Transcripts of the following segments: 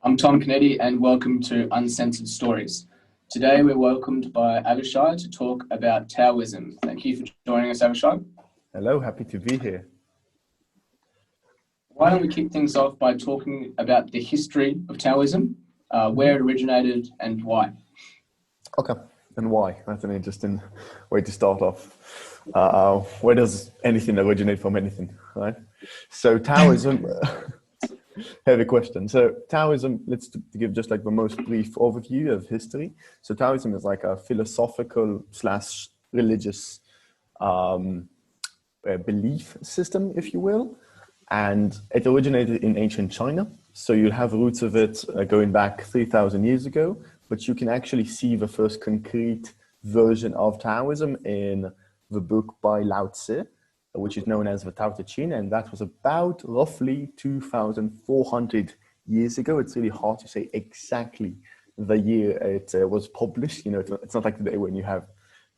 I'm Tom Canetti and welcome to Uncensored Stories. Today we're welcomed by Avishai to talk about Taoism. Thank you for joining us, Avishai. Hello, happy to be here. Why don't we kick things off by talking about the history of Taoism, where it originated and why? Okay, and why? That's an interesting way to start off. Where does anything originate from anything, right? So Taoism, heavy question. So Taoism, let's give just like the most brief overview of history. So Taoism is like a philosophical / religious belief system, if you will. And it originated in ancient China. So you have roots of it going back 3,000 years ago, but you can actually see the first concrete version of Taoism in the book by Lao Tzu, which is known as the Tao Te Ching, and that was about roughly 2,400 years ago. It's really hard to say exactly the year it was published. You know, it's not like today when you have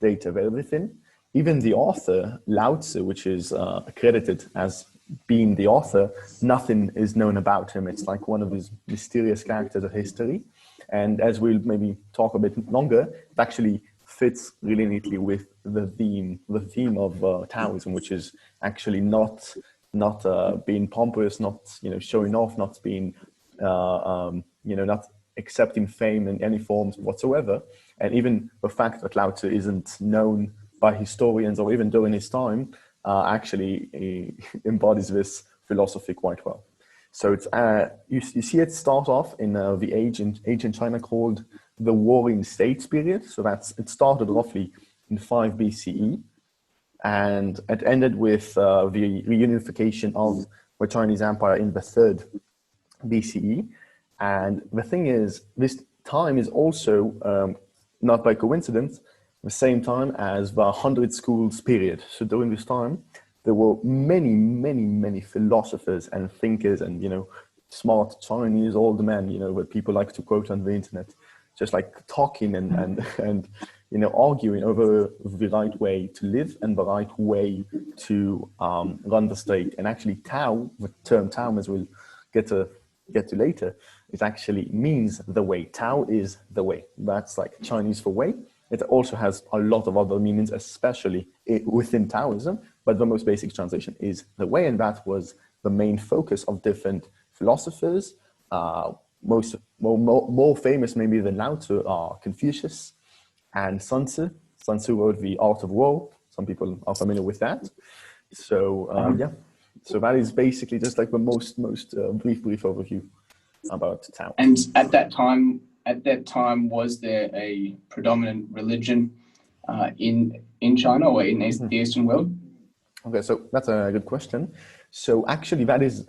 data of everything. Even the author, Lao Tzu, which is accredited as being the author, nothing is known about him. It's like one of his mysterious characters of history. And as we'll maybe talk a bit longer, it actually fits really neatly with the theme of Taoism, which is actually not being pompous, not showing off, not being not accepting fame in any forms whatsoever. And even the fact that Lao Tzu isn't known by historians or even during his time actually embodies this philosophy quite well. So it's you see it start off in the ancient China called the Warring States period. So it started roughly in 5 BCE, and it ended with the reunification of the Chinese Empire in the 3rd BCE. And the thing is, this time is also not by coincidence the same time as the 100 Schools period. So during this time, there were many philosophers and thinkers and, smart Chinese old men, what people like to quote on the internet, just like talking and arguing over the right way to live and the right way to run the state. And actually Tao, the term Tao, as we'll get to later, it actually means the way. Tao is the way. That's like Chinese for way. It also has a lot of other meanings, especially within Taoism, but the most basic translation is the way, and that was the main focus of different philosophers. More famous maybe than Lao Tzu are Confucius and Sun Tzu. Sun Tzu wrote The Art of War. Some people are familiar with that. So so that is basically just like the most brief overview about Tao. And at that time, was there a predominant religion in China or in the Eastern world? Okay, so that's a good question. So actually, that is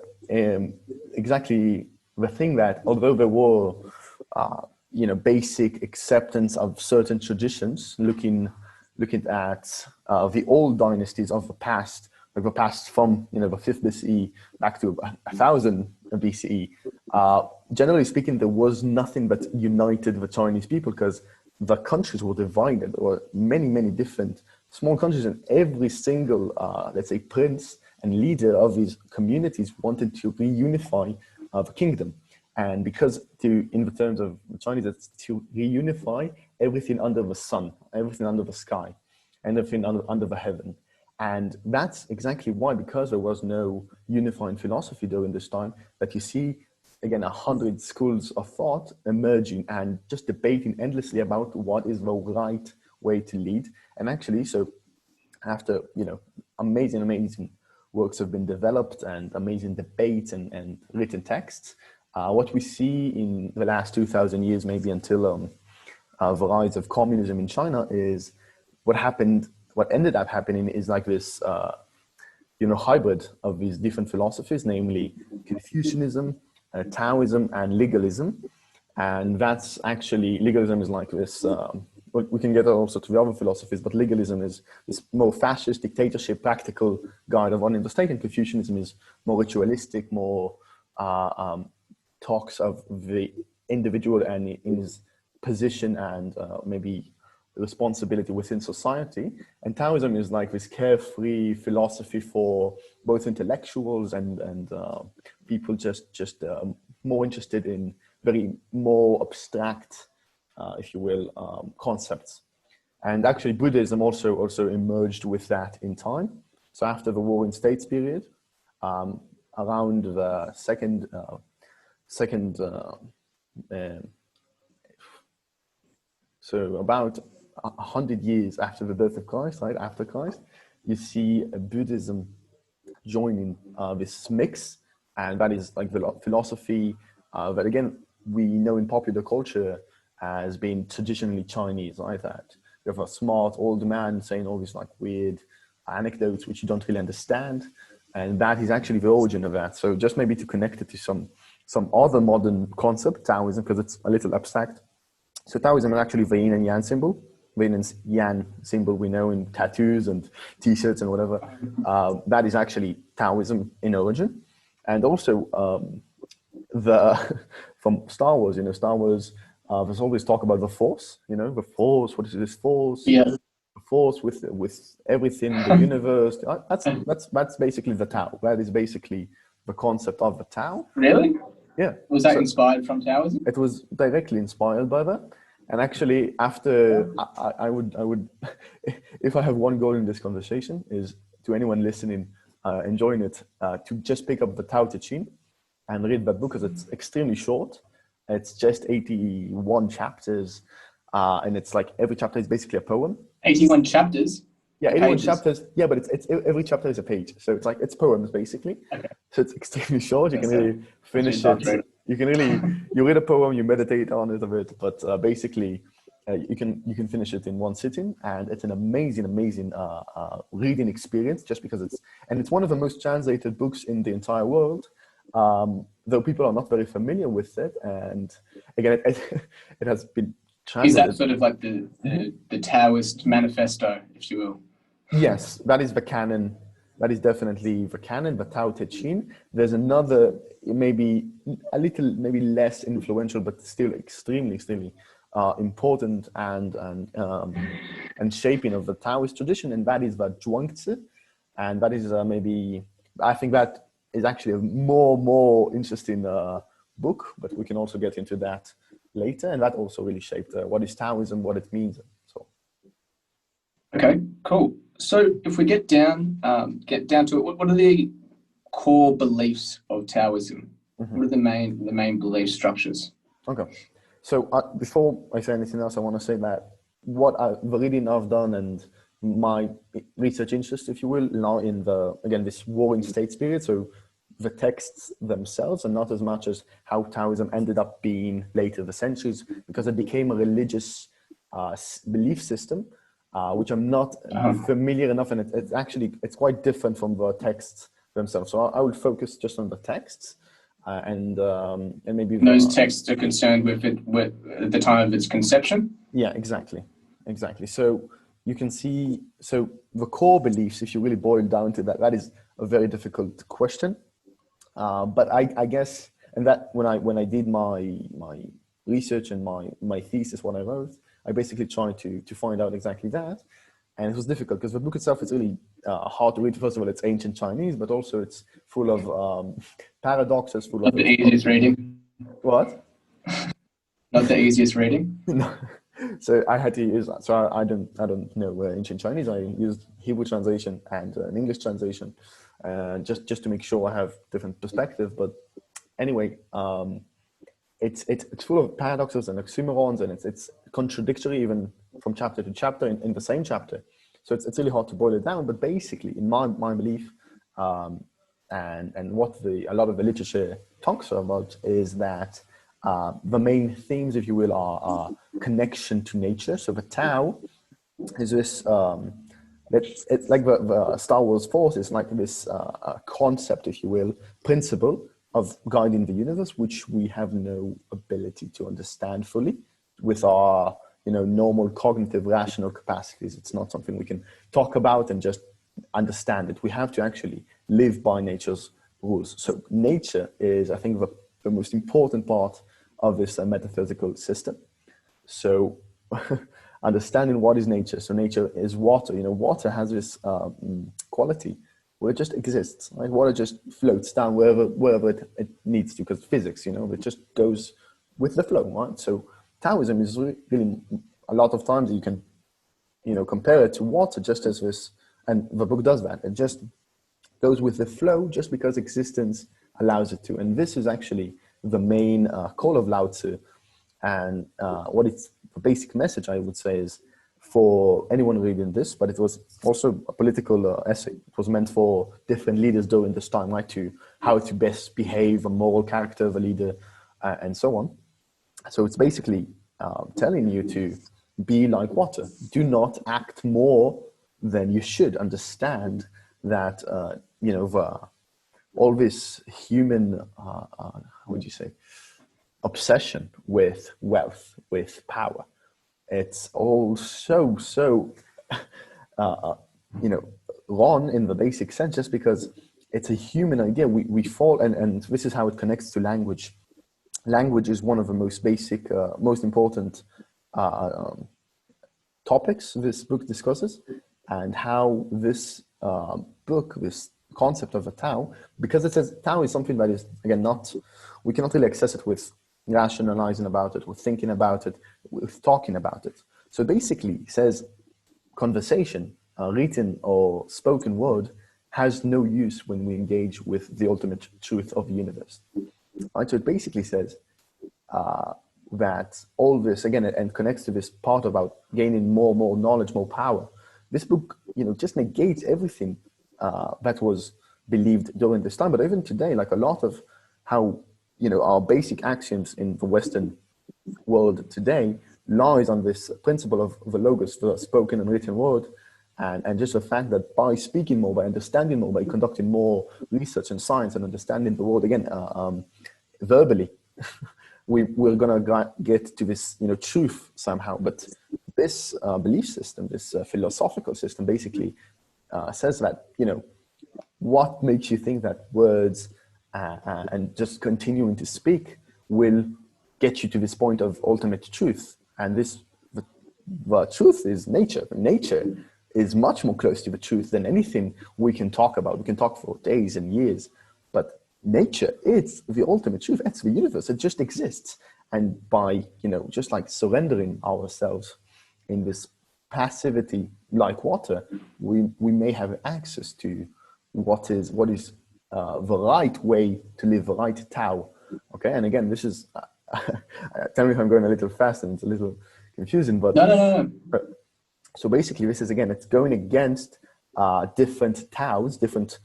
exactly the thing, that although there were, basic acceptance of certain traditions, looking at the old dynasties of the past, like the past from the 5th BCE back to 1000 BCE. Generally speaking, there was nothing but united the Chinese people, because the countries were divided. There were many different small countries, and every single, let's say, prince and leader of these communities wanted to reunify the kingdom. And because in the terms of the Chinese, it's to reunify everything under the sun, everything under the sky, and everything under the heaven. And that's exactly why, because there was no unifying philosophy during this time, that you see, again, 100 schools of thought emerging and just debating endlessly about what is the right way to lead. And actually, so after, amazing works have been developed and amazing debates and written texts, what we see in the last 2,000 years, maybe until the rise of communism in China, is what ended up happening is like this, hybrid of these different philosophies, namely Confucianism, Taoism, and legalism. And that's actually, legalism is like this, we can get also to the other philosophies, but legalism is this more fascist, dictatorship, practical guide of running the state, and Confucianism is more ritualistic, more talks of the individual and in his position and maybe responsibility within society. And Taoism is like this carefree philosophy for both intellectuals and people just more interested in very more abstract, if you will, concepts. And actually Buddhism also emerged with that in time. So after the Warring States period, around the so about 100 years after the birth of Christ, right after Christ, you see Buddhism joining this mix, and that is like the philosophy that again we know in popular culture as being traditionally Chinese, right? That you have a smart old man saying all these like weird anecdotes which you don't really understand, and that is actually the origin of that. So just maybe to connect it to some other modern concept, Taoism, because it's a little abstract. So Taoism is actually the yin and yang symbol. The yin and yang symbol we know in tattoos and t-shirts and whatever. That is actually Taoism in origin. And also from Star Wars, Star Wars, there's always talk about the Force, the Force, what is this Force? Yeah. The Force with everything, the universe. That's basically the Tao. That is basically the concept of the Tao. Really? Yeah. Was that inspired from Taoism? It was directly inspired by that. And actually, after I would, if I have one goal in this conversation, is to anyone listening, enjoying it, to just pick up the Tao Te Ching and read that book, because it's extremely short. It's just 81 chapters, and it's like every chapter is basically a poem. 81 chapters? Yeah, 81 chapters. Yeah, but it's every chapter is a page, so it's poems basically. Okay. So it's extremely short. You can really finish it. You can really you read a poem, you meditate on it a bit, but basically you can finish it in one sitting, and it's an amazing reading experience, just because it's one of the most translated books in the entire world. Though people are not very familiar with it, and again, it has been translated. Is that sort of like the Taoist manifesto, if you will? Yes, that is the canon. That is definitely the canon, the Tao Te Ching. There's another, maybe a little, maybe less influential, but still extremely important and shaping of the Taoist tradition, and that is the Zhuangzi, and that is I think that is actually a more interesting book, but we can also get into that later, and that also really shaped what is Taoism, what it means. So. Okay, cool. So if we get down to it, what are the core beliefs of Taoism? Mm-hmm. What are the main belief structures? Okay. So before I say anything else, I want to say that the reading I've done and my research interest, if you will, now in this Warring States period. So the texts themselves, and not as much as how Taoism ended up being later the centuries, because it became a religious belief system. Which I'm not familiar enough, and it's quite different from the texts themselves. So I will focus just on the texts, and maybe those texts are concerned with the time of its conception. Yeah, exactly. So you can see, so the core beliefs, if you really boil down to that is a very difficult question. But I guess, and that when I did my research and my thesis, what I wrote, I basically tried to find out exactly that, and it was difficult because the book itself is really hard to read. First of all, it's ancient Chinese, but also it's full of paradoxes. Not the easiest reading. What? Not the easiest reading. No. So I had to use that. So I don't know ancient Chinese. I used Hebrew translation and an English translation, just to make sure I have different perspective. But anyway. It's full of paradoxes and oxymorons, and it's contradictory even from chapter to chapter in the same chapter. So it's really hard to boil it down. But basically, in my belief, and what a lot of the literature talks about is that the main themes, if you will, are connection to nature. So the Tao is this. It's like the Star Wars Force is like this concept, if you will, principle of guiding the universe, which we have no ability to understand fully with our, normal cognitive rational capacities. It's not something we can talk about and just understand it. We have to actually live by nature's rules. So nature is, I think, the most important part of this metaphysical system. So understanding what is nature. So nature is water. Water has this quality where it just exists, right? Water just floats down wherever it needs to, because physics, it just goes with the flow, right? So Taoism is really, a lot of times you can, compare it to water, just as this, and the book does that. It just goes with the flow just because existence allows it to. And this is actually the main call of Lao Tzu. And what it's, the basic message, I would say, is for anyone reading this, but it was also a political essay. It was meant for different leaders during this time, right? To how to best behave, a moral character of a leader, and so on. So it's basically telling you to be like water. Do not act more than you should. Understand that, all this human, how would you say, obsession with wealth, with power. It's all so wrong in the basic sense, just because it's a human idea. We fall, and this is how it connects to language. Language is one of the most basic, most important topics this book discusses, and how this book, this concept of a Tao, because it says Tao is something that is, again, we cannot really access it with rationalizing about it, with thinking about it, with talking about it. So basically, it says conversation, written or spoken word, has no use when we engage with the ultimate truth of the universe. Right? So it basically says that all this, again, and connects to this part about gaining more knowledge, more power. This book, just negates everything that was believed during this time. But even today, like a lot of how, our basic axioms in the Western world today lies on this principle of the logos, the spoken and written word, and just the fact that by speaking more, by understanding more, by conducting more research and science and understanding the world, again, verbally, we're going to get to this, truth somehow. But this belief system, this philosophical system, basically says that, what makes you think that words and just continuing to speak will get you to this point of ultimate truth? And the truth is nature. Nature is much more close to the truth than anything we can talk about. We can talk for days and years, but nature is the ultimate truth. It's the universe. It just exists. And by, just like surrendering ourselves in this passivity like water, we may have access to what is the right way to live, the right Tao. Okay, and again, this is tell me if I'm going a little fast and it's a little confusing, but no. So basically, this is, again, it's going against different Taos, different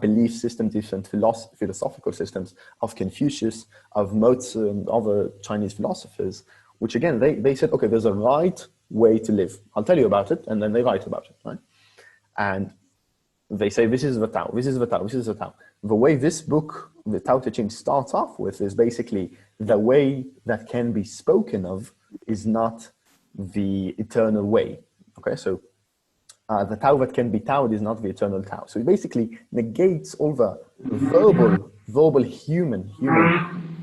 belief systems, different philosophical systems of Confucius, of Mozi, and other Chinese philosophers, which, again, they said, okay, there's a right way to live. I'll tell you about it, and then they write about it, right? And they say, this is the Tao, this is the Tao, this is the Tao. The way this book, the Tao Te Ching, starts off with is basically the way that can be spoken of is not the eternal way. Okay, so the Tao that can be Taoed is not the eternal Tao. So it basically negates all the verbal human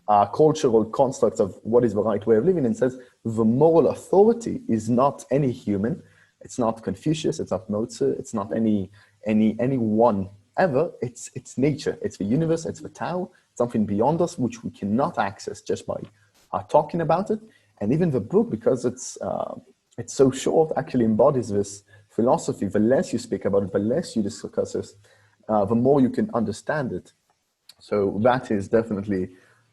cultural constructs of what is the right way of living, and says the moral authority is not any human. It's not Confucius. It's not Mozi. It's not anyone ever. It's nature. It's the universe. It's the Tao. Something beyond us which we cannot access just by talking about it. And even the book, because it's so short, actually embodies this philosophy. The less you speak about it, the less you discuss it, the more you can understand it. So that is definitely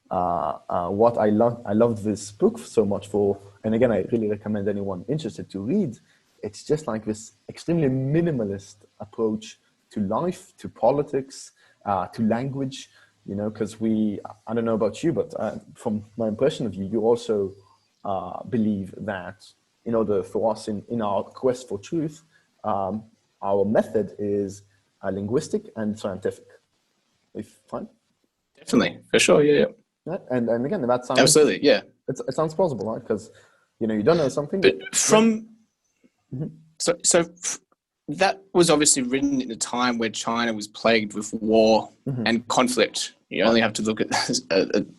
what I love. I loved this book so much for, and again, I really recommend anyone interested to read. It's just like this extremely minimalist approach to life, to politics, to language, because I don't know about you, but from my impression of you, you also believe that in order for us in our quest for truth, our method is linguistic and scientific. If fine? Definitely, for sure, yeah. And again, that sounds absolutely, yeah. It sounds plausible, right? Because you don't know something. But from so that was obviously written in a time where China was plagued with war and conflict. You only have to look at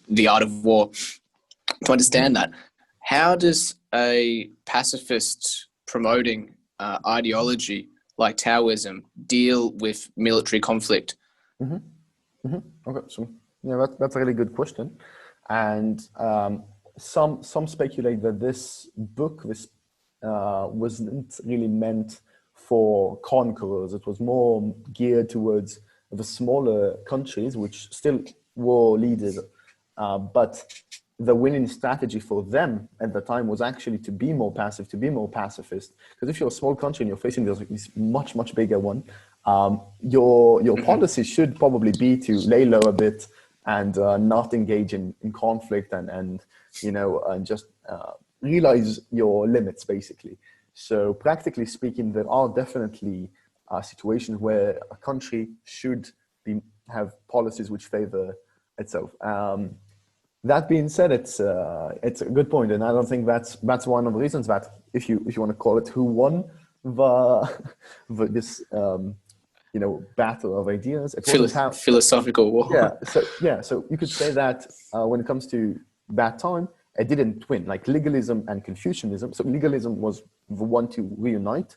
the art of war to understand that. How does a pacifist promoting ideology like Taoism deal with military conflict? Okay, so that's a really good question, and some speculate that this book wasn't really meant for conquerors. It was more geared towards the smaller countries, which still were leaders, but the winning strategy for them at the time was actually to be more passive, to be more pacifist. Because if you're a small country and you're facing this much bigger one, your policy should probably be to lay low a bit and not engage in conflict and just realize your limits, basically. So practically speaking, there are definitely situations where a country should have policies which favor itself. That being said, it's a good point, and I don't think that's one of the reasons that, if you want to call it, who won this battle of ideas. Philosophical war. So you could say that when it comes to that time, it didn't win. Like legalism and Confucianism. So legalism was the one to reunite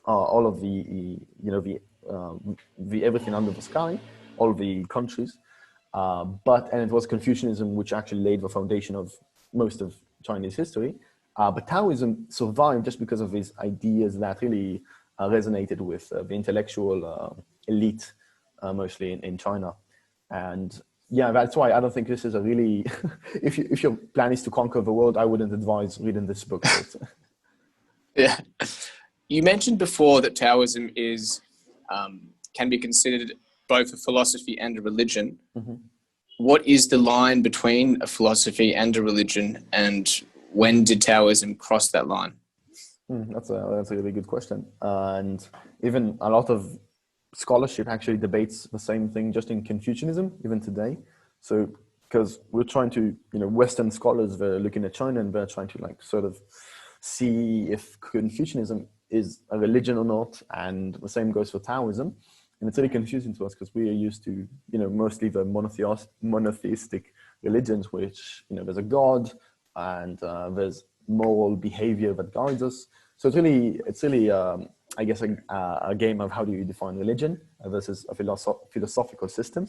all of the everything under the sky, all of the countries. And it was Confucianism which actually laid the foundation of most of Chinese history. But Taoism survived just because of these ideas that really resonated with the intellectual elite, mostly in China. And yeah, that's why I don't think this is a really, if your plan is to conquer the world, I wouldn't advise reading this book. Yeah. You mentioned before that Taoism can be considered both a philosophy and a religion. Mm-hmm. What is the line between a philosophy and a religion, and when did Taoism cross that line? That's a really good question. And even a lot of scholarship actually debates the same thing just in Confucianism, even today. So, because we're trying to, Western scholars, they're looking at China and they're trying to sort of see if Confucianism is a religion or not. And the same goes for Taoism. And it's really confusing to us because we are used to, mostly the monotheistic religions, which, there's a God and there's moral behavior that guides us. So it's really, I guess, a game of how do you define religion versus a philosophical system.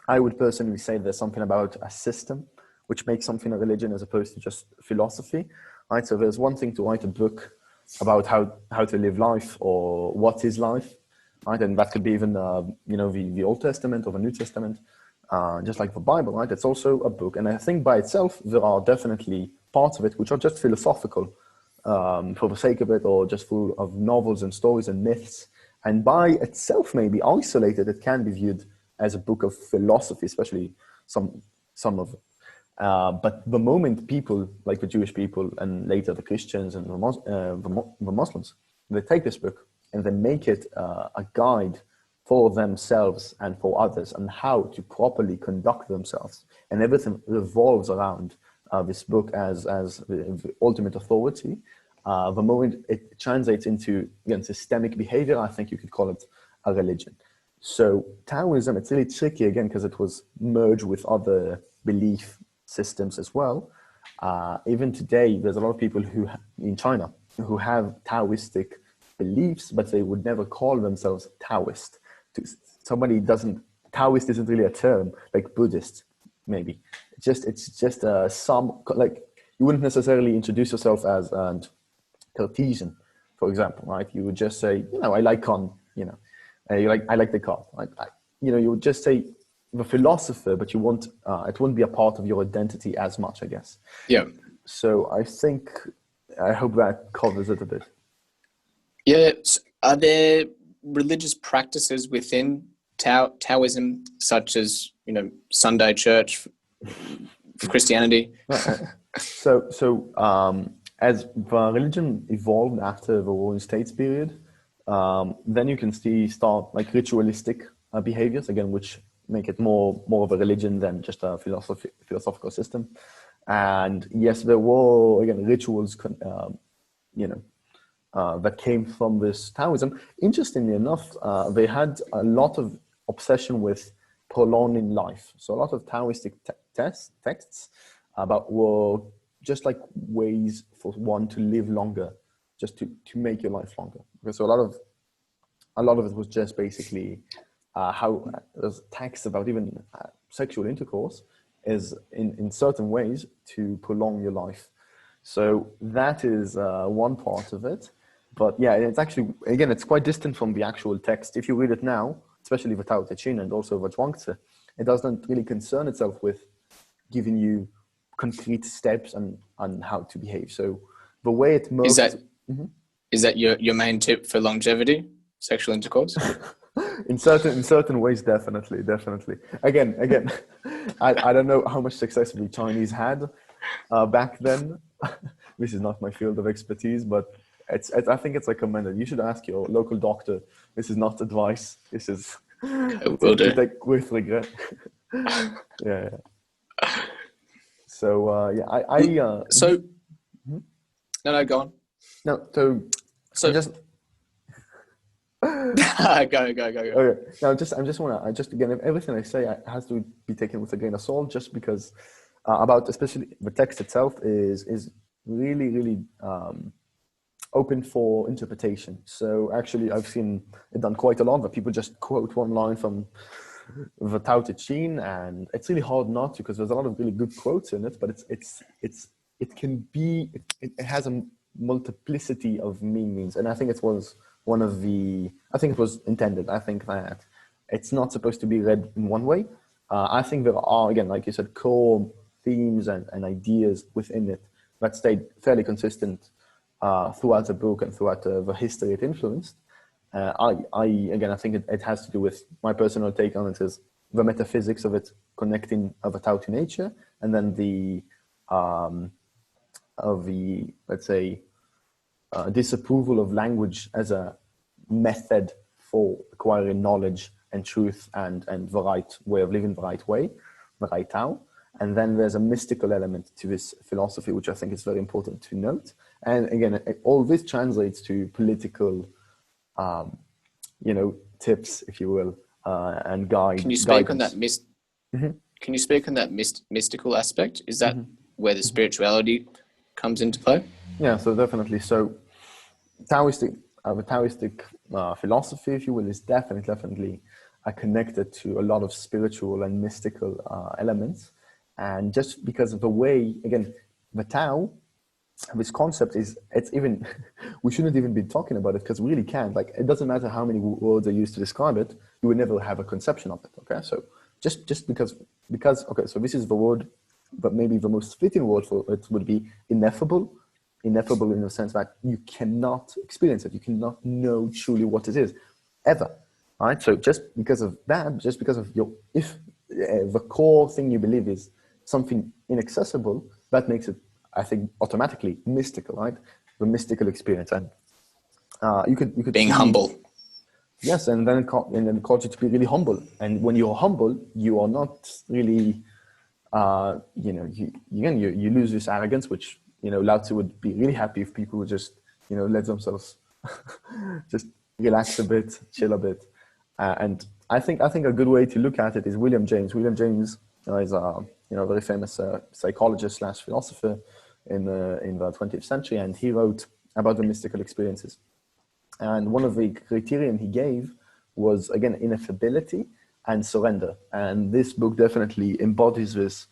I would personally say there's something about a system which makes something a religion as opposed to just philosophy, right? So there's one thing to write a book about how to live life or what is life, right? And that could be even, the Old Testament or the New Testament, just like the Bible, right? It's also a book. And I think by itself, there are definitely parts of it which are just philosophical, for the sake of it, or just full of novels and stories and myths. And by itself, maybe isolated, it can be viewed as a book of philosophy, especially some of it. But the moment people, like the Jewish people and later the Christians and the Muslims, they take this book and they make it a guide for themselves and for others on how to properly conduct themselves. And everything revolves around this book as the ultimate authority. The moment it translates into, again, systemic behavior, I think you could call it a religion. So Taoism, it's really tricky, again, because it was merged with other belief systems as well. Even today, there's a lot of people in China who have Taoistic beliefs, but they would never call themselves Taoist. Taoist isn't really a term, like Buddhist, maybe. It's just some, like, you wouldn't necessarily introduce yourself as Cartesian, for example, right? You would just say, I like Kant, I like Descartes, right? You would just say the philosopher, but you won't, it wouldn't be a part of your identity as much, I guess. Yeah. So I hope that covers it a bit. Yeah. Are there religious practices within Taoism, such as, Sunday church for Christianity? So as the religion evolved after the Warring States period, then you can start like ritualistic behaviors, again, which make it more of a religion than just a philosophical system. And yes, there were, again, rituals, that came from this Taoism. Interestingly enough, they had a lot of obsession with prolonging life. So a lot of Taoistic texts were just like ways for one to live longer, just to make your life longer. Okay, so a lot of it was just basically how there's texts about even sexual intercourse, is in certain ways to prolong your life. So that is one part of it. But yeah, it's actually, again, it's quite distant from the actual text. If you read it now, especially the Tao Te Ching and also the Zhuangzi, it doesn't really concern itself with giving you concrete steps on how to behave. So the way it most... Is that your main tip for longevity, sexual intercourse? in certain ways, definitely. Again, I don't know how much success the Chinese had back then. This is not my field of expertise, but I think it's recommended. You should ask your local doctor. This is not advice. This is to take with regret. yeah. So No, go on. No, so just go. Okay. Now, again, everything I say has to be taken with a grain of salt, just because about especially the text itself is really, really open for interpretation. So actually, I've seen it done quite a lot, that people just quote one line from the Tao Te Ching, and it's really hard not to, because there's a lot of really good quotes in it, but it has a multiplicity of meanings, and I think it was intended. I think that it's not supposed to be read in one way. I think there are, again, like you said, core themes and ideas within it that stayed fairly consistent throughout the book and throughout the history it influenced. I think it has to do with my personal take on it, is the metaphysics of it, connecting of a Tao to nature, and then let's say, disapproval of language as a method for acquiring knowledge and truth and the right way of living, the right way, the right Tao. And then there's a mystical element to this philosophy, which I think is very important to note. And again, all this translates to political, tips, if you will, and guides. Can you speak on that? Can you speak on that mystical aspect? Is that where the spirituality comes into play? Yeah, so definitely. So the Taoistic philosophy, if you will, is definitely connected to a lot of spiritual and mystical elements. And just because of the way, again, the Tao, this concept we shouldn't even be talking about it, because we really can't. Like, it doesn't matter how many words are used to describe it, you would never have a conception of it, okay? So just because, okay, so this is the word, but maybe the most fitting word for it would be ineffable in the sense that you cannot experience it, you cannot know truly what it is, ever, all right? So just because of that, just because of if the core thing you believe is something inaccessible, that makes it, I think, automatically mystical, right? The mystical experience. And you could being humble. Yes, and then it calls you to be really humble. And when you're humble, you are not really, you lose this arrogance, which, Lao Tzu would be really happy if people would just, let themselves just relax a bit, chill a bit. And I think a good way to look at it is William James. William James is a very famous psychologist / philosopher in the 20th century, and he wrote about the mystical experiences. And one of the criterion he gave was, again, ineffability and surrender. And this book definitely embodies this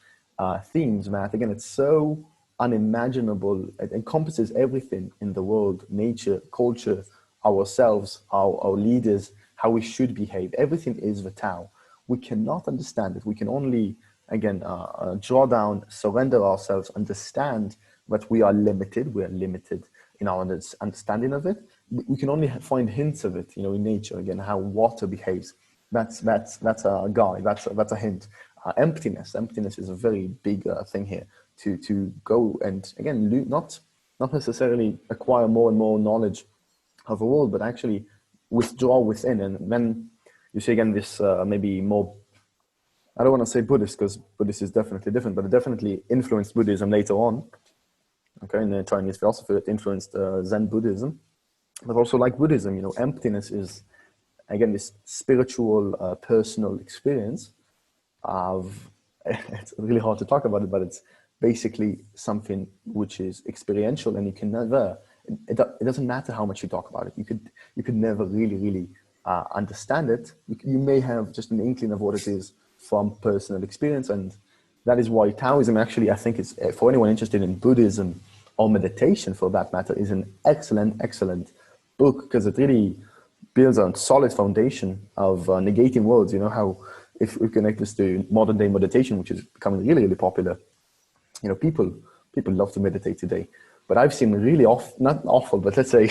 themes, Matt. Again, it's so unimaginable. It encompasses everything in the world: nature, culture, ourselves, our leaders, how we should behave. Everything is the Tao. We cannot understand it. We can only, again, draw down, surrender ourselves, understand that we are limited. We are limited in our understanding of it. We can only find hints of it, in nature. Again, how water behaves. That's a guide. That's a hint. Emptiness is a very big thing here. To go and, again, not necessarily acquire more and more knowledge of the world, but actually withdraw within. And then you see, again, this maybe more, I don't want to say Buddhist, because Buddhist is definitely different, but it definitely influenced Buddhism later on. Okay, in the Chinese philosophy, it influenced Zen Buddhism. But also, like Buddhism, emptiness is, again, this spiritual, personal experience of, it's really hard to talk about it, but it's basically something which is experiential, and you can never, it doesn't matter how much you talk about it. You could never really understand it. You may have just an inkling of what it is from personal experience, and that is why Taoism actually, I think, is for anyone interested in Buddhism or meditation, for that matter, is an excellent book, because it really builds on solid foundation of negating words. You know how, if we connect this to modern day meditation, which is becoming really popular, you know, people love to meditate today. But I've seen really not awful, but let's say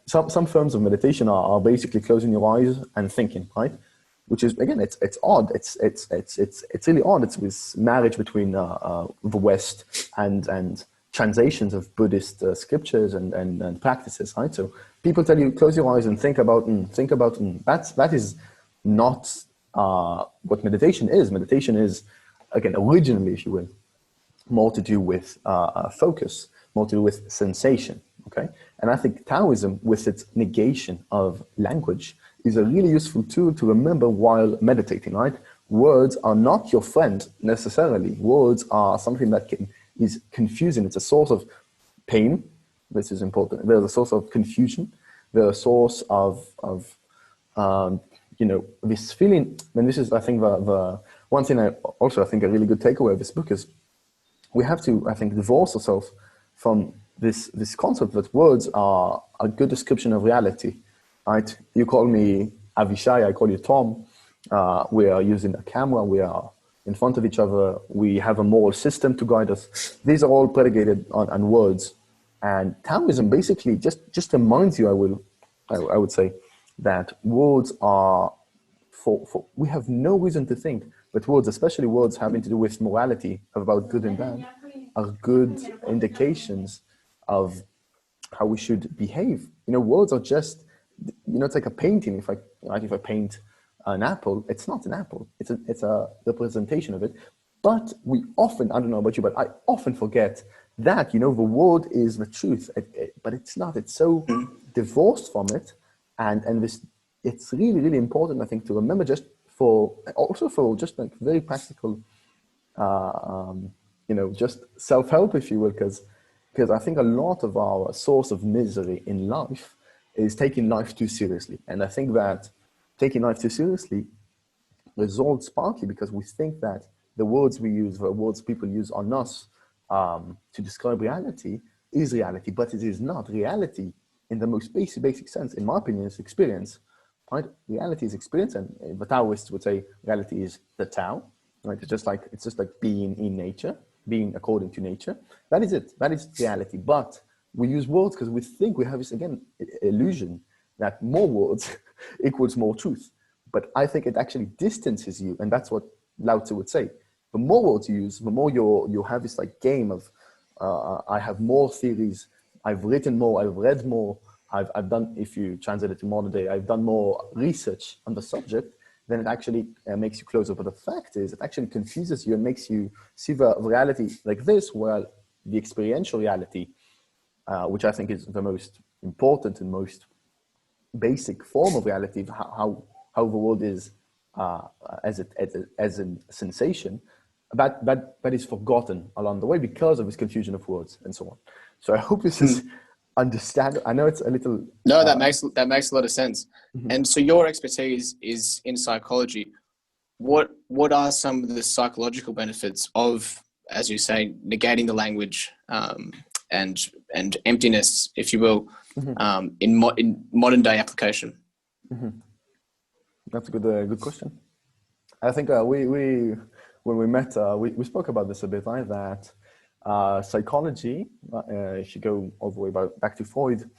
some forms of meditation are basically closing your eyes and thinking, right? Which is, again, it's odd. It's really odd. It's this marriage between the West and translations of Buddhist scriptures and practices, right? So people tell you, close your eyes and think about. That is not what meditation is. Meditation is, again, originally, if you will, more to do with focus, more to do with sensation, okay? And I think Taoism, with its negation of language, is a really useful tool to remember while meditating, right? Words are not your friend necessarily. Words are something that is confusing. It's a source of pain. This is important. They're a source of confusion. They're a source of this feeling. And this is, I think, the one thing I think a really good takeaway of this book is we have to, I think, divorce ourselves from this concept that words are a good description of reality, right? You call me Avishai, I call you Tom. We are using a camera. We are in front of each other. We have a moral system to guide us. These are all predicated on words. And Taoism basically just reminds you, I would say, that words are we have no reason to think, but words, especially words having to do with morality, about good and bad, are good indications of how we should behave. You know, words are just, you know, it's like a painting. If I paint an apple, it's not an apple. It's a representation of it. But we often, I don't know about you, but I often forget that, you know, the word is the truth, but it's not. It's so divorced from it, and this. It's really important, I think, to remember, just for just like very practical, just self-help, if you will, because I think a lot of our source of misery in life is taking life too seriously. And I think that taking life too seriously results partly because we think that the words we use, the words people use on us to describe reality is reality, but it is not. Reality, in the most basic sense, in my opinion, is experience. Right? Reality is experience, and the Taoists would say reality is the Tao. Right? It's just like being in nature, being according to nature. That is it. That is reality. But we use words because we think we have this, again, illusion that more words equals more truth. But I think it actually distances you, and that's what Lao Tzu would say. The more words you use, the more you have this like game of I have more theories, I've written more, I've read more. I've done, if you translate it to modern day, I've done more research on the subject, then it actually makes you closer. But the fact is, it actually confuses you and makes you see the reality like this, while the experiential reality, which I think is the most important and most basic form of reality, how the world is as a sensation, that is forgotten along the way because of this confusion of words and so on. So I hope this is understand. I know it's a little no, that makes a lot of sense. And so your expertise is in psychology. What are some of the psychological benefits of, as you say, negating the language and emptiness, if you will, in modern day application? That's a good question. I think we when we met, we spoke about this a bit, right? That psychology, if you go all the way back to Freud,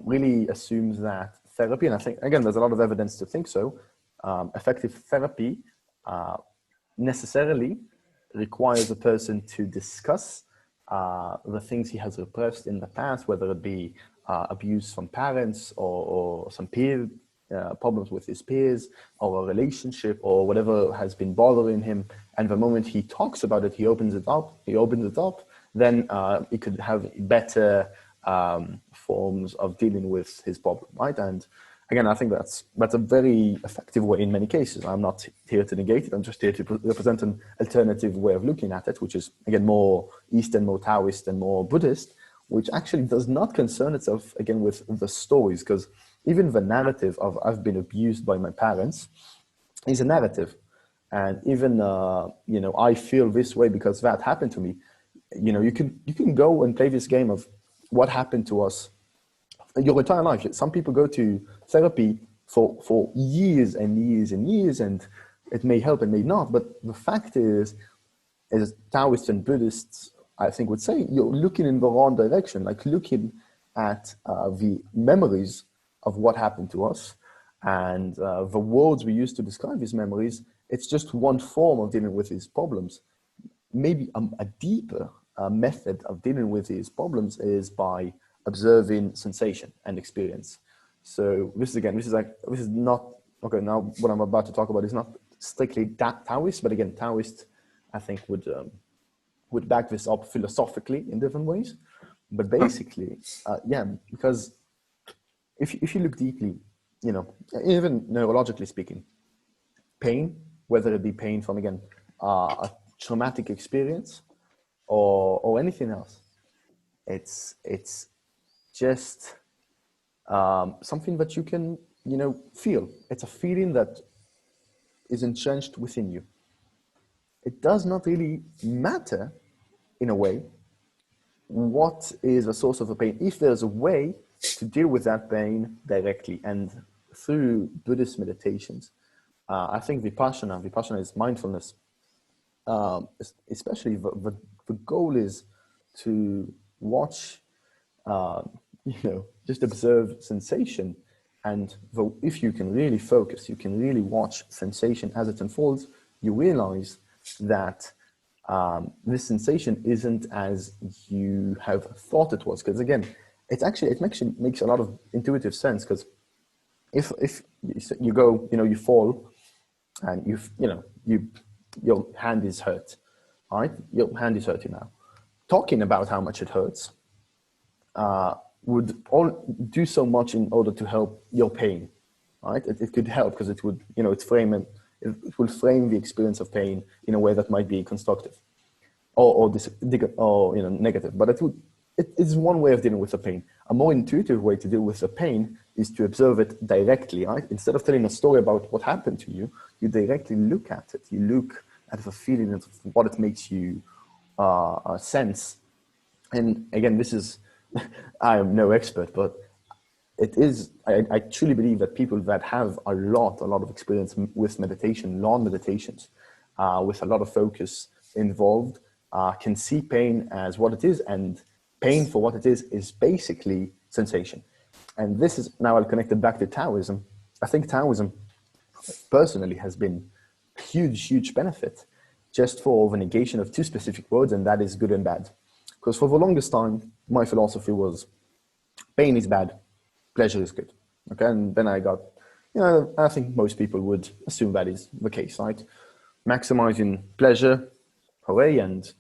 really assumes that therapy, and I think, again, there's a lot of evidence to think so, effective therapy necessarily requires a person to discuss the things he has repressed in the past, whether it be abuse from parents or some peer problems with his peers, or a relationship, or whatever has been bothering him. And the moment he talks about it, he opens it up, then he could have better forms of dealing with his problem, right? And again, I think that's a very effective way in many cases. I'm not here to negate it. I'm just here to represent an alternative way of looking at it, which is, again, more Eastern, more Taoist, and more Buddhist, which actually does not concern itself, again, with the stories, because even the narrative of I've been abused by my parents is a narrative. and even I feel this way because that happened to me. You can go and play this game of what happened to us your entire life. Some people go to therapy for years and years and years, and it may help, it may not. But the fact is, as Taoists and Buddhists, I think, would say, you're looking in the wrong direction, like looking at the memories of what happened to us, and the words we use to describe these memories. It's just one form of dealing with these problems. Maybe a deeper method of dealing with these problems is by observing sensation and experience. So this is not, okay, now what I'm about to talk about is not strictly Taoist, but again, Taoist, I think, would back this up philosophically in different ways. But basically, because if you look deeply, even neurologically speaking, pain, whether it be pain from, again, a traumatic experience or anything else, it's just something that you can, feel. It's a feeling that is entrenched within you. It does not really matter, in a way, what is the source of the pain. If there's a way to deal with that pain directly and through Buddhist meditations, I think Vipassana is mindfulness. Especially the goal is to watch, just observe sensation. And if you can really focus, you can really watch sensation as it unfolds, you realize that this sensation isn't as you have thought it was. Because again, it actually makes a lot of intuitive sense. Because if you go, you fall, and your hand is hurt, all right? Your hand is hurting now. Talking about how much it hurts would all do so much in order to help your pain, right? It could help because it would, it will frame the experience of pain in a way that might be constructive or negative. But it is one way of dealing with the pain. A more intuitive way to deal with the pain is to observe it directly, right? Instead of telling a story about what happened to you, you directly look at it. You look at the feeling of what it makes you sense. And again, this is, I am no expert, but it is, I truly believe that people that have a lot of experience with meditation, long meditations, with a lot of focus involved, can see pain as what it is, and pain for what it is basically sensation. And this is, now I'll connect it back to Taoism. I think Taoism personally has been a huge benefit just for the negation of two specific words, and that is good and bad. Because for the longest time, my philosophy was pain is bad, pleasure is good. Okay, and then I got, I think most people would assume that is the case, right? Maximizing pleasure, hooray, and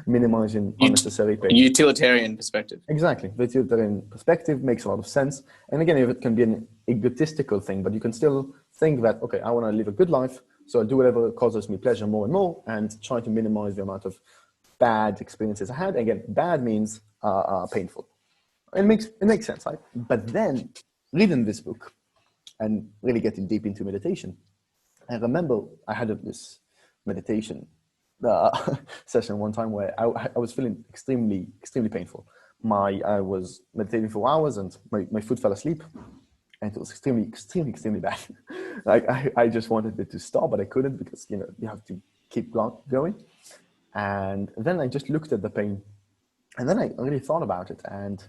minimizing unnecessary pain. Utilitarian perspective. Exactly. The utilitarian perspective makes a lot of sense. And again, it can be an egotistical thing, but you can still think that, okay, I want to live a good life, so I'll do whatever causes me pleasure more and more, and try to minimize the amount of bad experiences I had. Again, bad means painful. It makes sense, right? But then, reading this book and really getting deep into meditation, I remember I had this meditation session one time where I was feeling extremely painful. I was meditating for hours and my foot fell asleep, and it was extremely bad. Like I just wanted it to stop, but I couldn't, because you have to keep going. And then I just looked at the pain, and then I really thought about it, and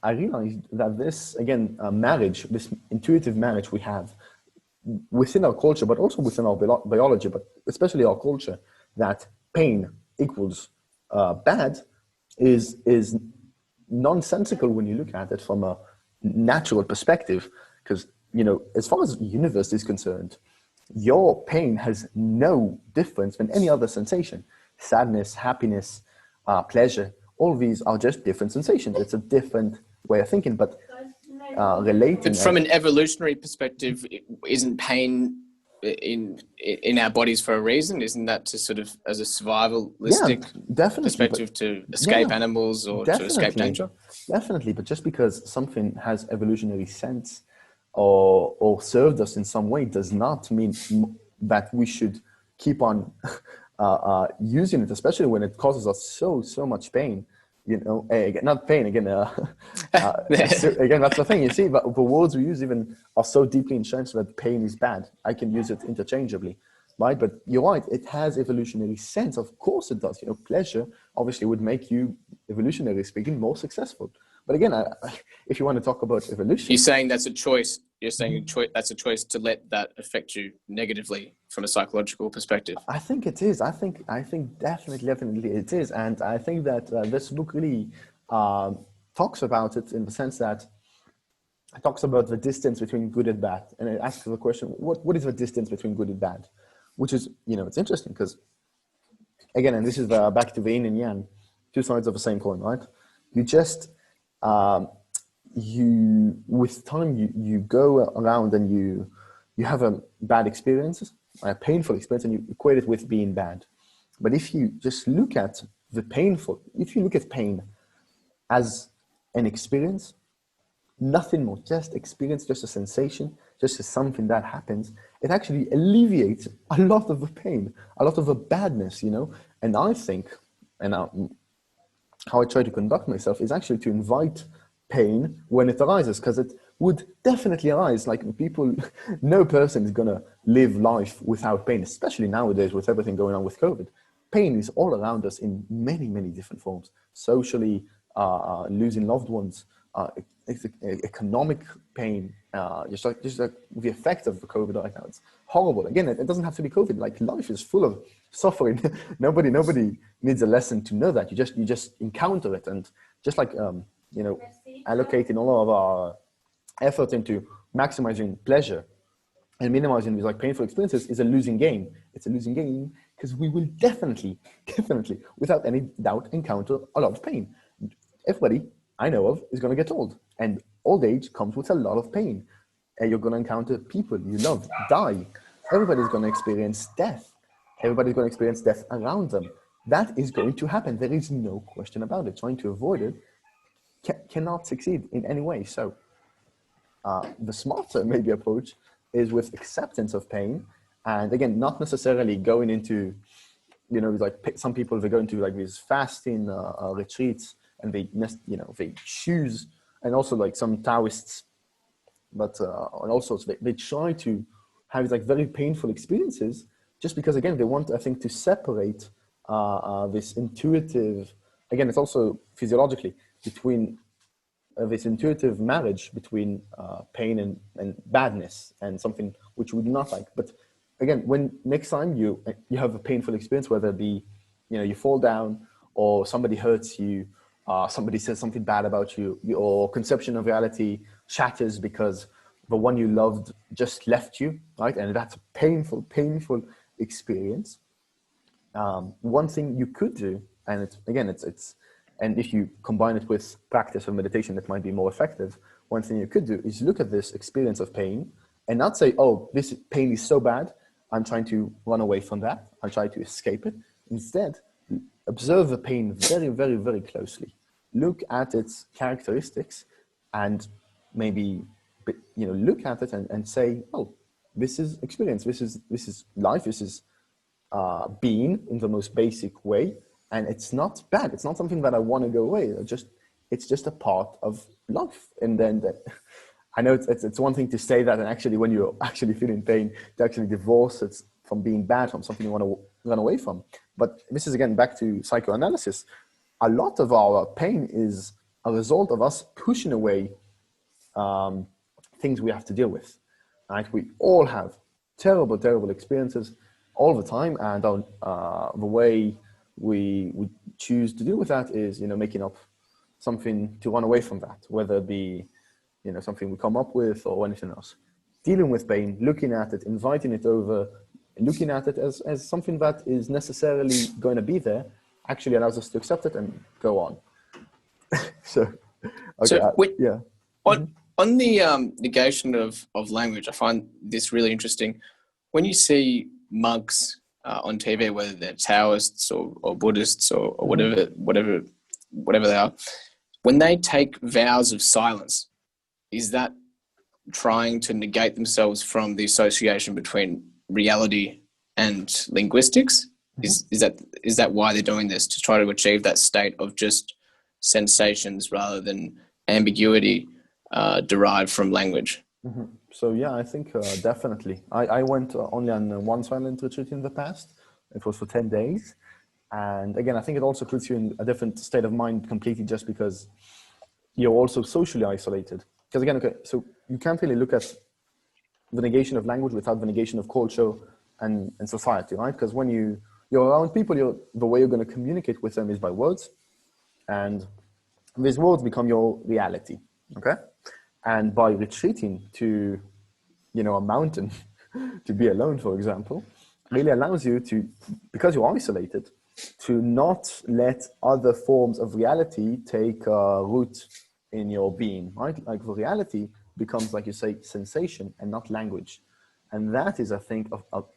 I realized that this, again, marriage, this intuitive marriage we have within our culture, but also within our biology, but especially our culture, that pain equals bad, is nonsensical when you look at it from a natural perspective. Because, as far as the universe is concerned, your pain has no difference than any other sensation. Sadness, happiness, pleasure, all these are just different sensations. It's a different way of thinking, but relating. But from an evolutionary perspective, isn't pain in our bodies for a reason? Isn't that to sort of, as a survivalistic perspective, to escape animals or to escape danger? Definitely, but just because something has evolutionary sense or served us in some way does not mean that we should keep on using it, especially when it causes us so much pain. Again, not pain. Again, again, that's the thing. You see, but the words we use even are so deeply entrenched that pain is bad. I can use it interchangeably, right? But you're right. It has evolutionary sense. Of course, it does. Pleasure obviously would make you, evolutionarily speaking, more successful. But again, if you want to talk about evolution, you're saying that's a choice. You're saying that's a choice to let that affect you negatively from a psychological perspective. I think it is. I think definitely it is. And I think that this book really talks about it in the sense that it talks about the distance between good and bad. And it asks the question, what is the distance between good and bad? Which is, it's interesting because, again, and this is back to the yin and yang, two sides of the same coin, right? You just, with time, you go around and you have a bad experiences, a painful experience, and you equate it with being bad. But if you just look at if you look at pain as an experience, nothing more, just experience, just a sensation, just as something that happens, it actually alleviates a lot of the pain, a lot of the badness, And I think, and how I try to conduct myself is actually to invite pain when it arises, because it would definitely arise. Like no person is going to live life without pain, especially nowadays with everything going on with COVID. Pain is all around us in many, many different forms. Socially, losing loved ones, economic pain, just like the effect of the COVID right now. It's horrible. Again, it doesn't have to be COVID. Like life is full of suffering. Nobody needs a lesson to know that. You just encounter it, and just like allocating all of our effort into maximizing pleasure and minimizing these like painful experiences is a losing game. It's a losing game because we will definitely, without any doubt, encounter a lot of pain. Everybody I know of is going to get old, and old age comes with a lot of pain. And you're going to encounter people you love die. Everybody's going to experience death. Everybody's going to experience death around them. That is going to happen. There is no question about it. Trying to avoid it cannot succeed in any way. So the smarter maybe approach is with acceptance of pain, and again, not necessarily going into, like some people, they go into like these fasting retreats, and they choose, and also like some Taoists, but and also they try to have like very painful experiences just because, again, they want, I think, to separate this intuitive, again, it's also physiologically between this intuitive marriage between pain and badness and something which we do not like. But again, when next time you have a painful experience, whether it be, you fall down or somebody hurts you, somebody says something bad about you, your conception of reality shatters because the one you loved just left you, right? And that's a painful experience. One thing you could do, and it's and if you combine it with practice of meditation, that might be more effective. One thing you could do is look at this experience of pain and not say, oh, this pain is so bad, I'm trying to run away from that, I'm trying to escape it. Instead, observe the pain very, very, very closely. Look at its characteristics and maybe, look at it and say, oh, this is experience, this is life, this is being in the most basic way. And it's not bad. It's not something that I want to go away. It's just a part of life. And then I know it's one thing to say that, and actually when you're actually feeling pain, to actually divorce it from being bad, from something you want to run away from. But this is, again, back to psychoanalysis. A lot of our pain is a result of us pushing away things we have to deal with. Right? We all have terrible, terrible experiences all the time, and the way we choose to deal with that is, making up something to run away from that, whether it be, something we come up with or anything else. Dealing with pain, looking at it, inviting it over, looking at it as something that is necessarily going to be there, actually allows us to accept it and go on. Yeah. On the negation of language, I find this really interesting. When you see monks on TV, whether they're Taoists or Buddhists or whatever they are, when they take vows of silence, is that trying to negate themselves from the association between reality and linguistics? Is that why they're doing this, to try to achieve that state of just sensations rather than ambiguity derived from language? So yeah, I think definitely. I went only on one silent retreat in the past. It was for 10 days. And again, I think it also puts you in a different state of mind completely, just because you're also socially isolated. Because again, okay, so you can't really look at the negation of language without the negation of culture and society, right? Because when you're around people, the way you're going to communicate with them is by words. And these words become your reality, okay? And by retreating to, a mountain to be alone, for example, really allows you to, because you're isolated, to not let other forms of reality take root in your being, right? Like the reality becomes, like you say, sensation and not language. And that is, I think,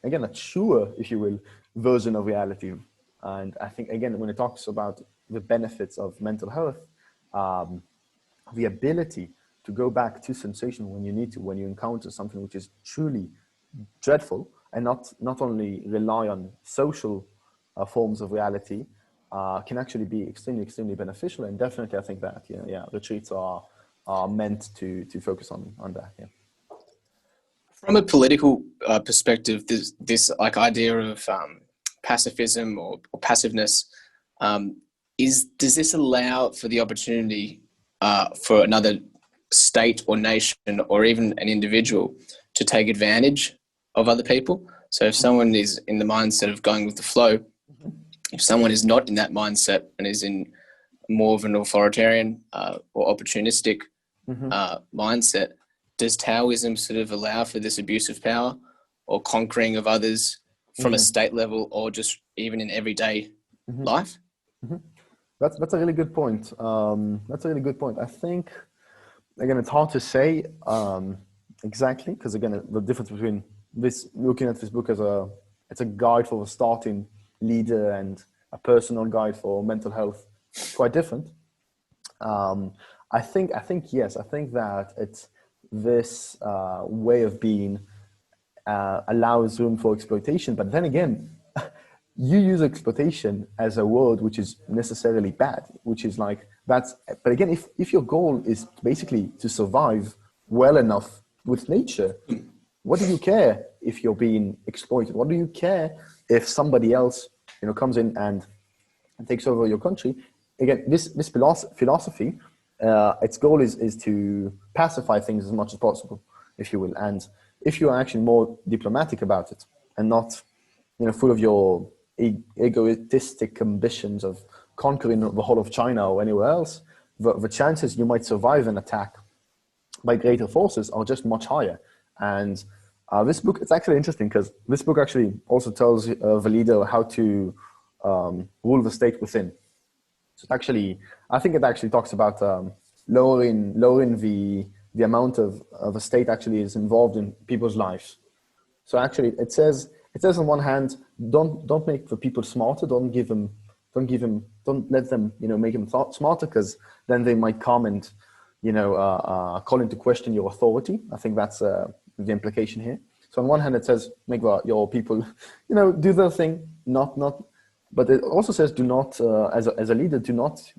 again, a truer, if you will, version of reality. And I think, again, when it talks about the benefits of mental health, the ability to go back to sensation when you need to, when you encounter something which is truly dreadful, and not only rely on social forms of reality, can actually be extremely, extremely beneficial. And definitely, I think that retreats are meant to focus on that. Yeah. From a political perspective, this like idea of pacifism or passiveness, does this allow for the opportunity for another state or nation or even an individual to take advantage of other people? So if someone is in the mindset of going with the flow, if someone is not in that mindset and is in more of an authoritarian or opportunistic mindset, does Taoism sort of allow for this abuse of power or conquering of others from a state level, or just even in everyday life? That's a really good point. That's a really good point. I think, again, it's hard to say exactly, because again, the difference between this, looking at this book as it's a guide for the starting leader and a personal guide for mental health, quite different. I think yes. I think that it's this way of being allows room for exploitation. But then again, you use exploitation as a word which is necessarily bad, which is like that's. But again, if your goal is basically to survive well enough with nature, what do you care if you're being exploited? What do you care if somebody else, comes in and takes over your country? Again, this philosophy, its goal is to pacify things as much as possible, if you will. And if you are actually more diplomatic about it and not, full of your egoistic ambitions of conquering the whole of China or anywhere else, the chances you might survive an attack by greater forces are just much higher. And this book, it's actually interesting because this book actually also tells the leader how to rule the state within. So actually, I think it actually talks about lowering the amount of a state actually is involved in people's lives. So actually, it says on one hand, don't make the people smarter. Don't let them make them smarter, because then they might come and call into question your authority. I think that's the implication here. So on one hand, it says make your people do their thing, not. But it also says do not, as a leader, do not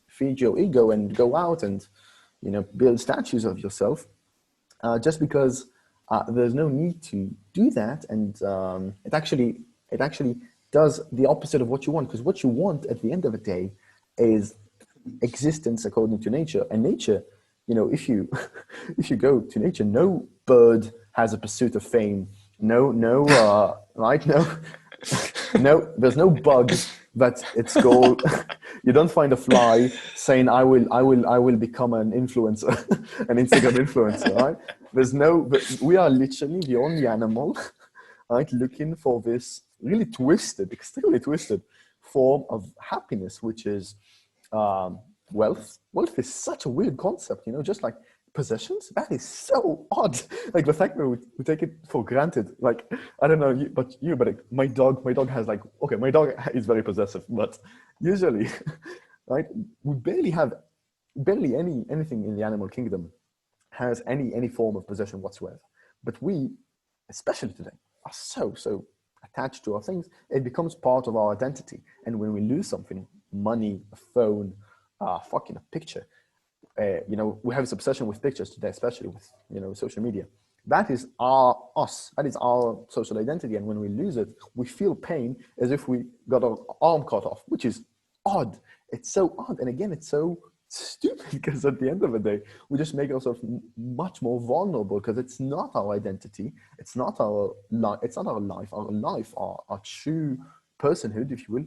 feed your ego and go out and build statues of yourself, just because there's no need to do that. And it actually does the opposite of what you want, because what you want at the end of the day is existence according to nature. And nature, if you if you go to nature, no bird has a pursuit of fame. No, right? No, there's no bug that its goal. You don't find a fly saying, I will become an influencer, an Instagram influencer, right? We are literally the only animal, right, looking for this really twisted, extremely twisted form of happiness, which is wealth. Wealth is such a weird concept, just like possessions. That is so odd. Like the fact that we take it for granted. Like, I don't know, but my dog has my dog is very possessive, but usually, right, we barely anything in the animal kingdom has any form of possession whatsoever. But we, especially today, are so attached to our things, it becomes part of our identity. And when we lose something, money, a phone, fucking a picture, we have this obsession with pictures today, especially with, social media. That is us. That is our social identity. And when we lose it, we feel pain as if we got our arm cut off, which is odd. It's so odd. And again, it's so stupid because at the end of the day, we just make ourselves much more vulnerable because it's not our identity. It's not our life. It's not our life. Our life, our true personhood, if you will,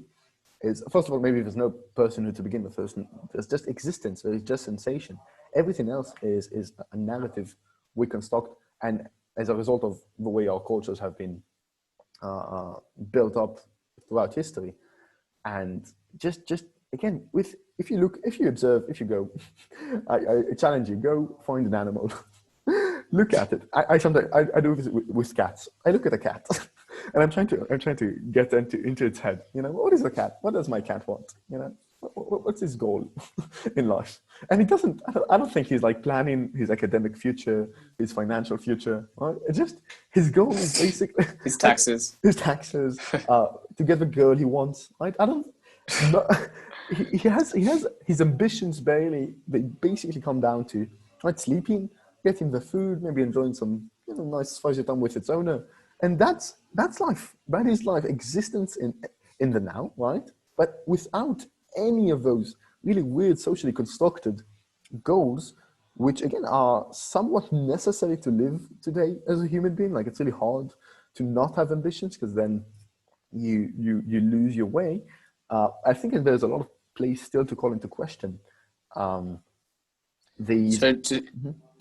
is, first of all, maybe there's no personhood to begin with. There's just existence. There's just sensation. Everything else is a narrative we construct. And as a result of the way our cultures have been built up throughout history, and just again, if you observe, if you go, I challenge you, go find an animal, look at it. I sometimes do this with cats. I look at a cat, and I'm trying to get into its head. What is a cat? What does my cat want? What's his goal in life? And he doesn't. I don't think he's like planning his academic future, his financial future. Right? It's just his goal is basically his taxes. To get the girl he wants. Right? I don't. No, he has his ambitions. They basically come down to sleeping, getting the food, maybe enjoying some nice fuzzy time with its owner, and that's life. That is life. Existence in the now, right? But without any of those really weird socially constructed goals, which again are somewhat necessary to live today as a human being. Like, it's really hard to not have ambitions because then you lose your way. I think there's a lot of place still to call into question. Does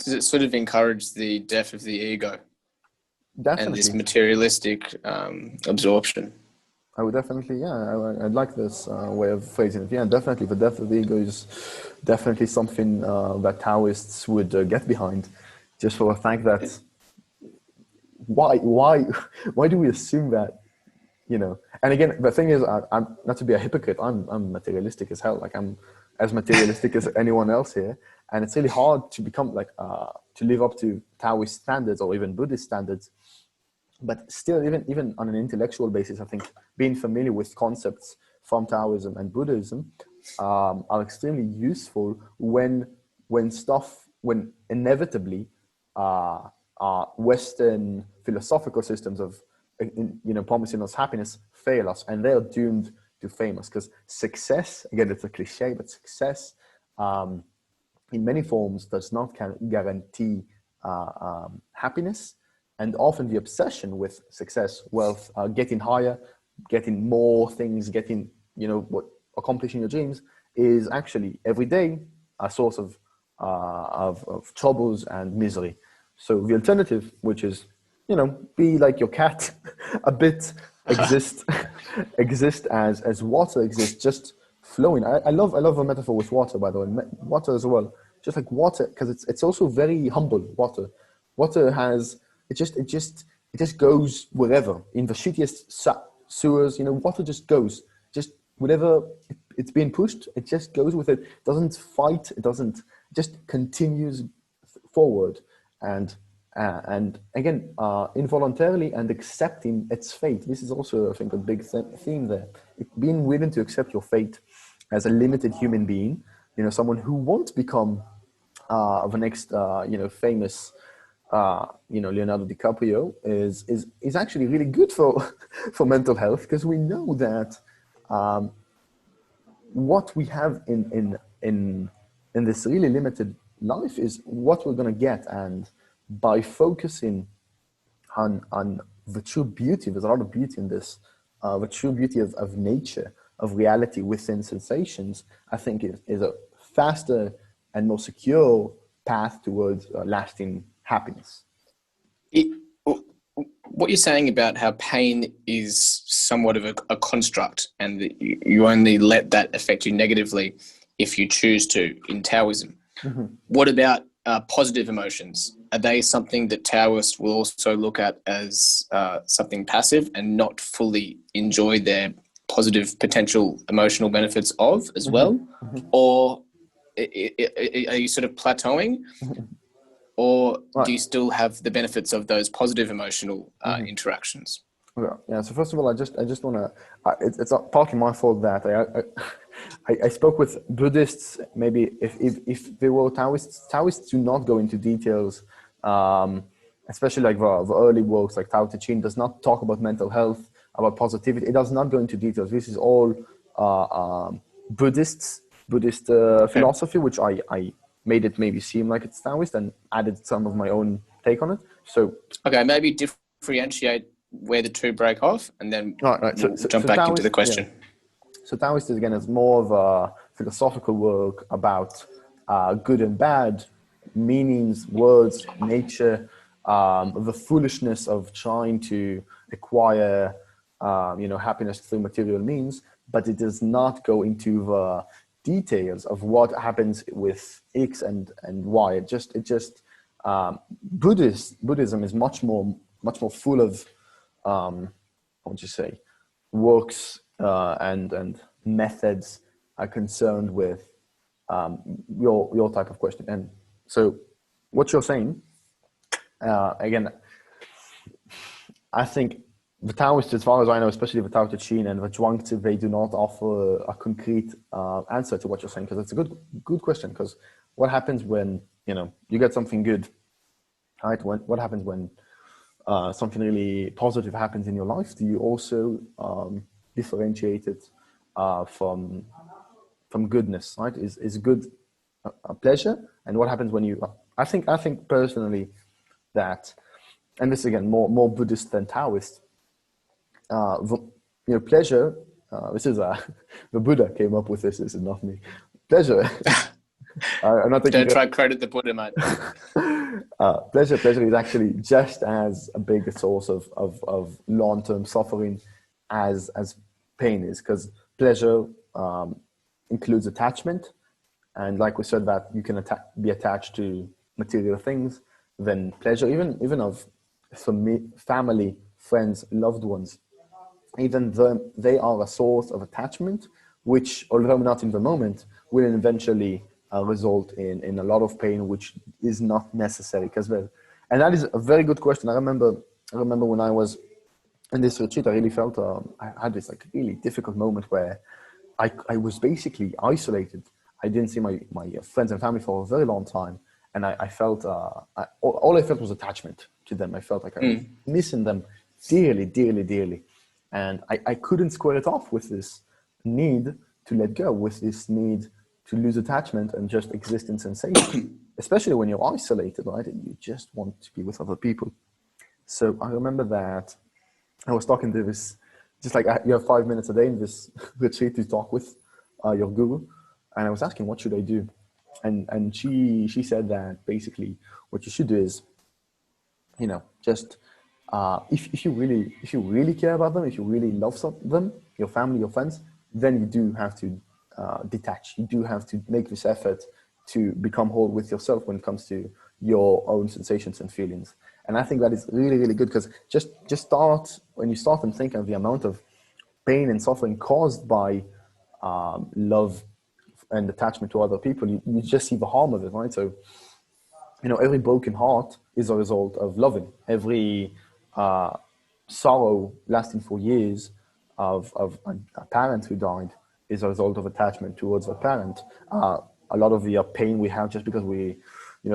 it sort of encourage the death of the ego? Definitely. And this materialistic absorption? I would definitely, I'd like this way of phrasing it. Yeah, definitely. The death of the ego is definitely something that Taoists would get behind, just for the fact that why do we assume that, And again, the thing is, I'm not to be a hypocrite. I'm materialistic as hell. Like, I'm as materialistic as anyone else here, and it's really hard to become to live up to Taoist standards or even Buddhist standards. But still, even on an intellectual basis, I think being familiar with concepts from Taoism and Buddhism are extremely useful when inevitably Western philosophical systems of promising us happiness fail us, and they're doomed to fail us. Because success, again, it's a cliche, but success in many forms does not guarantee happiness. And often the obsession with success, wealth, getting higher, getting more things, accomplishing your dreams, is actually every day a source of troubles and misery. So the alternative, which is, be like your cat, a bit exist as water exists, just flowing. I love a metaphor with water, by the way. Water as well, just like water, because it's also very humble. Water has. It just goes wherever. In the shittiest sewers, water just goes. Just whatever it's being pushed, it just goes with it. It doesn't fight. It just continues forward. And again, involuntarily and accepting its fate. This is also, I think, a big theme there. Being willing to accept your fate as a limited human being. Someone who won't become the next, famous. Leonardo DiCaprio is actually really good for mental health, because we know that what we have in this really limited life is what we're going to get, and by focusing on the true beauty, there's a lot of beauty in this, the true beauty of nature, of reality within sensations, I think is a faster and more secure path towards lasting happiness. What you're saying about how pain is somewhat of a construct, and that you only let that affect you negatively if you choose to in Taoism. Mm-hmm. What about positive emotions? Are they something that Taoists will also look at as something passive and not fully enjoy their positive potential emotional benefits of as well? Mm-hmm. Or are you sort of plateauing? Mm-hmm. or Right. do you still have the benefits of those positive emotional interactions? Yeah. So first of all, I just want to. It's partly my fault that I spoke with Buddhists. Maybe if they were Taoists do not go into details, especially like the early works like Tao Te Ching does not talk about mental health, about positivity. It does not go into details. This is all Buddhist philosophy, which I made it maybe seem like it's Taoist and added some of my own take on it. So okay, maybe differentiate where the two break off, and then right. we'll jump back into the question. Yeah. So Taoist is again is more of a philosophical work about good and bad, meanings, words, nature, the foolishness of trying to acquire, happiness through material means, but it does not go into the details of what happens with X and Y. It just Buddhism is much more full of what would you say, works and methods are concerned with your type of question. And so what you're saying, again, I think the Taoists, as far as I know, especially the Tao Te Ching and the Zhuangzi, they do not offer a concrete answer to what you're saying, because it's a good question. Because what happens when you get something good, right? What happens when something really positive happens in your life? Do you also differentiate it from goodness, right? Is good a pleasure? And what happens when you? I think personally that, and this again more Buddhist than Taoist. Pleasure. This is the Buddha came up with this. This is not me. Pleasure. I'm not Don't try to credit the Buddha, mate. Pleasure is actually just as a big source of long-term suffering as pain is, because pleasure includes attachment, and like we said that you can be attached to material things. Then pleasure, even of family, friends, loved ones, even though they are a source of attachment, which, although not in the moment, will eventually result in a lot of pain, which is not necessary. And that is a very good question. I remember when I was in this retreat, I really felt I had this like really difficult moment where I was basically isolated. I didn't see my friends and family for a very long time, and I felt all I felt was attachment to them. I felt like I was missing them dearly, dearly, dearly, and I couldn't square it off with this need to let go, with this need to lose attachment and just exist in sensation, especially when you're isolated, right? And you just want to be with other people. So I remember that I was talking to this, just like you have 5 minutes a day in this retreat to talk with your guru. And I was asking, what should I do? And she said that basically what you should do is, just if you really care about them, if you really love them, your family, your friends, then you do have to detach. You do have to make this effort to become whole with yourself when it comes to your own sensations and feelings. And I think that is really, really good, because just when you start and think of the amount of pain and suffering caused by love and attachment to other people, you just see the harm of it, right? So, every broken heart is a result of loving. Every sorrow lasting for years of a parent who died is a result of attachment towards a parent. A lot of the pain we have just because we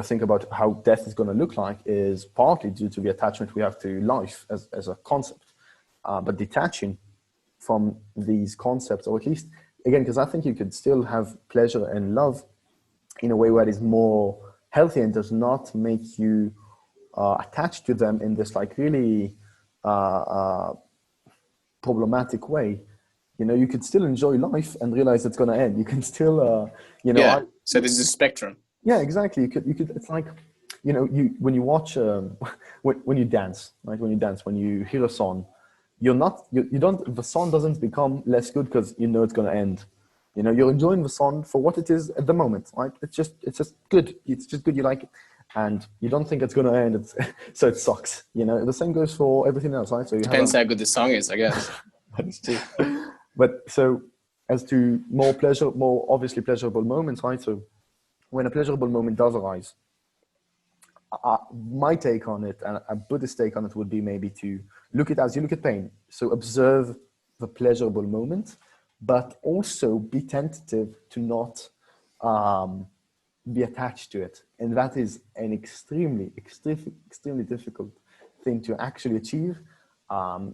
think about how death is going to look like is partly due to the attachment we have to life as a concept. But detaching from these concepts, or at least, again, because I think you could still have pleasure and love in a way where it is more healthy and does not make you attached to them in this like really problematic way. You could still enjoy life and realize it's going to end. You can still, so there's a spectrum. Yeah, exactly. You could. It's like, when you watch, when you dance, right? When you hear a song, the song doesn't become less good because it's going to end. You're enjoying the song for what it is at the moment, right? It's just good. It's just good. You like it, and you don't think it's going to end. So it sucks. The same goes for everything else, right? So Depends how good the song is, I guess. That's true. But so as to more obviously pleasurable moments, right? So when a pleasurable moment does arise, my take on it, and a Buddhist take on it, would be maybe to look at as you look at pain. So observe the pleasurable moment, but also be tentative to not be attached to it. And that is an extremely difficult thing to actually achieve.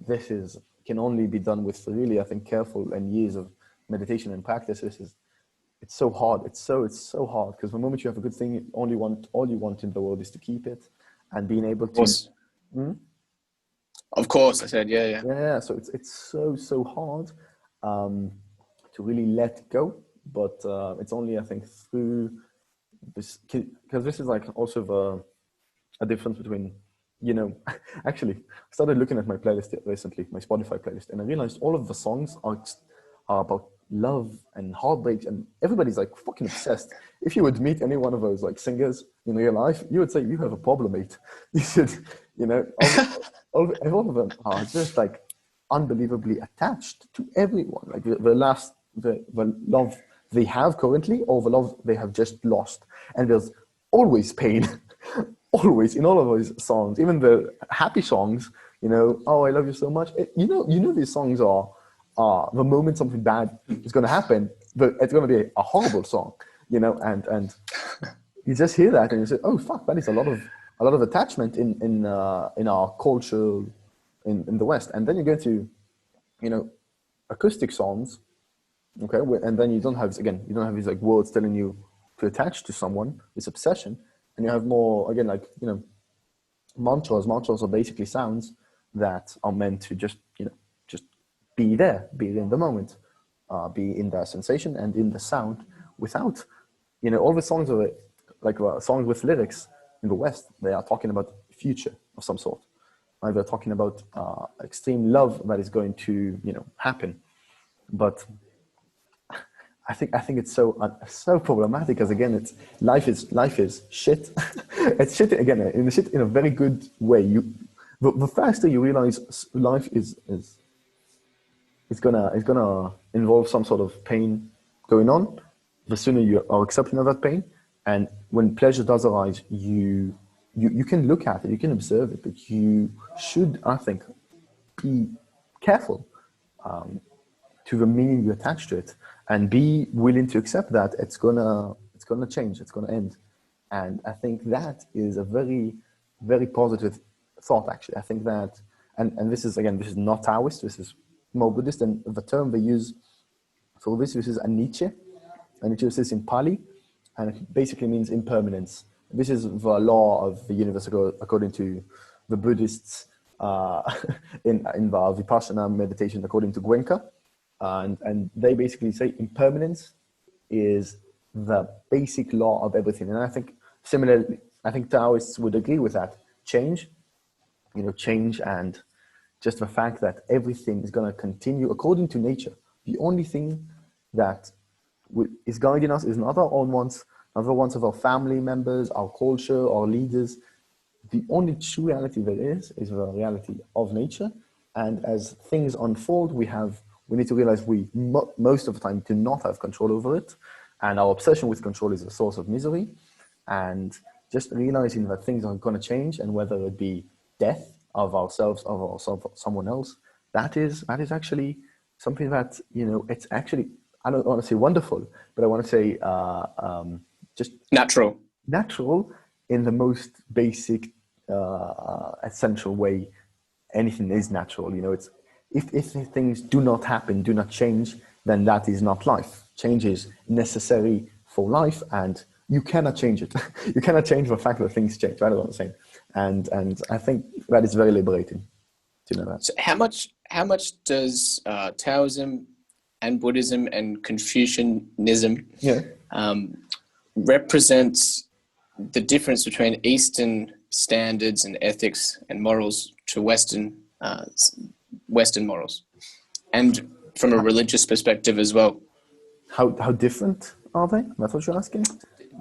This can only be done with really, I think, careful and years of meditation and practice. It's so hard. It's so hard, because the moment you have a good thing, all you want in the world is to keep it, and being able to. Of course, I said, yeah. Yeah. So it's so hard to really let go, but it's only, I think, through this, because this is like also a difference between, actually, I started looking at my playlist recently, my Spotify playlist, and I realized all of the songs are about love and heartbreak, and everybody's like fucking obsessed. If you would meet any one of those like singers in real life, you would say you have a problem, mate. You should, all of them are just like unbelievably attached to everyone. Like the love they have currently, or the love they have just lost, and there's always pain, always in all of those songs, even the happy songs. Oh, I love you so much. These songs are. The moment something bad is going to happen, but it's going to be a horrible song, and you just hear that and you say, oh fuck, that is a lot of attachment in our culture in the West. And then you go to, acoustic songs, okay, and then you don't have these like words telling you to attach to someone, this obsession, and you have more, again, like, mantras. Mantras are basically sounds that are meant to just be there, be in the moment, be in the sensation and in the sound, without, all the songs are like songs with lyrics in the West. They are talking about future of some sort. Right? They're talking about extreme love that is going to, happen. But I think it's so problematic, because again, life is shit. It's shit again, in a very good way. The faster you realize life is it's gonna involve some sort of pain going on, the sooner you are accepting of that pain. And when pleasure does arise, you can look at it, you can observe it, but you should, I think, be careful to the meaning you attach to it, and be willing to accept that it's gonna change, it's gonna end. And I think that is a very, very positive thought, actually. I think that, and this is not Taoist, this is more Buddhist, and the term they use for this is anicca. Anicca is in Pali, and it basically means impermanence. This is the law of the universe according to the Buddhists in the Vipassana meditation, according to Gwenka, and they basically say impermanence is the basic law of everything. And I think similarly, Taoists would agree with that. Change, and just the fact that everything is going to continue according to nature. The only thing that is guiding us is not our own wants, not the wants of our family members, our culture, our leaders. The only true reality there is the reality of nature. And as things unfold, we need to realize we most of the time do not have control over it. And our obsession with control is a source of misery. And just realizing that things are going to change, and whether it be death of ourselves, of someone else, that is actually something that, it's actually, I don't want to say wonderful, but I want to say just natural in the most basic, essential way. Anything is natural. It's if things do not happen, do not change, then that is not life. Change is necessary for life, and you cannot change it. You cannot change the fact that things change. Right? What I'm saying. And I think that is very liberating to know that. So how much does Taoism and Buddhism and Confucianism represent the difference between Eastern standards and ethics and morals to Western morals, and from a religious perspective as well? How different are they? That's what you're asking?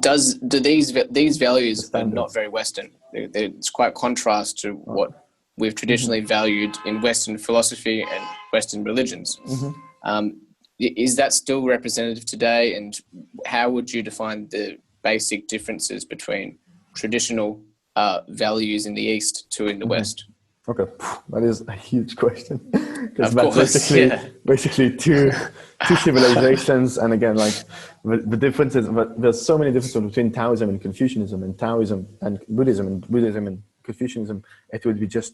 Do these values are not very Western? It's quite contrast to what we've traditionally valued in Western philosophy and Western religions. Is that still representative today? And how would you define the basic differences between traditional values in the East to in the West? Okay, that is a huge question because Of that's course, basically two civilizations, and again, like the differences. But there's so many differences between Taoism and Confucianism, and Taoism and Buddhism, and Confucianism. It would be just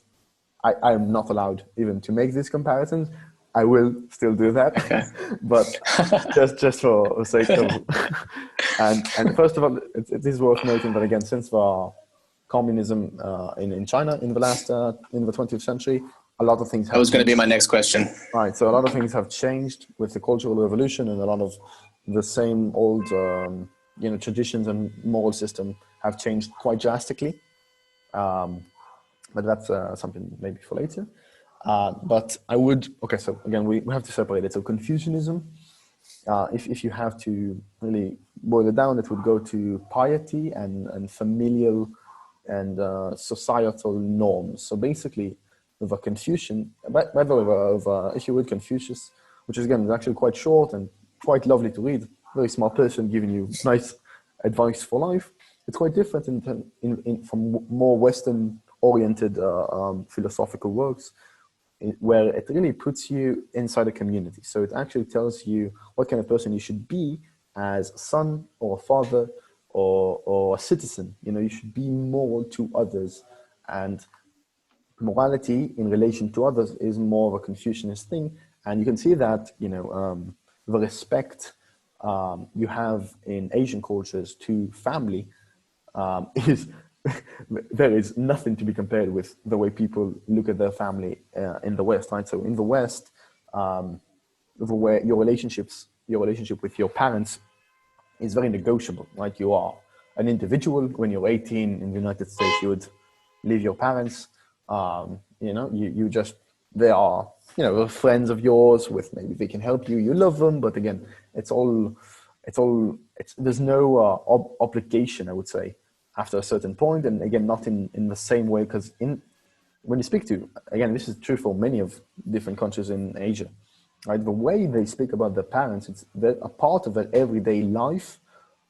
I am not allowed even to make these comparisons. I will still do that, Okay. but just for the sake of and first of all, it is worth noting that again, since the communism in China in the 20th century, a lot of things have That was going to be changed. my next question. Right, so a lot of things have changed with the Cultural Revolution, and a lot of the same old traditions and moral system have changed quite drastically. But that's something maybe for later. But I would, okay, so again, we have to separate it. So Confucianism, if you have to really boil it down, it would go to piety and familial and societal norms. So basically, with a Confucian, by the way, if you read Confucius, which is again is actually quite short and quite lovely to read, very smart person giving you nice advice for life. It's quite different from more Western-oriented philosophical works, where it really puts you inside a community. So it actually tells you what kind of person you should be as a son or a father or a citizen. You should be moral to others, and morality in relation to others is more of a Confucianist thing. And you can see that, the respect you have in Asian cultures to family is there is nothing to be compared with the way people look at their family in the West, right? So in the West, where your relationship with your parents is very negotiable, right? You are an individual. When you're 18 in the United States, you would leave your parents. You just, they are, friends of yours with maybe they can help you. You love them, but again, there's no obligation, I would say, after a certain point, and again, not in the same way, because when you speak to, again, this is true for many of different countries in Asia, right? The way they speak about their parents, they're a part of their everyday life,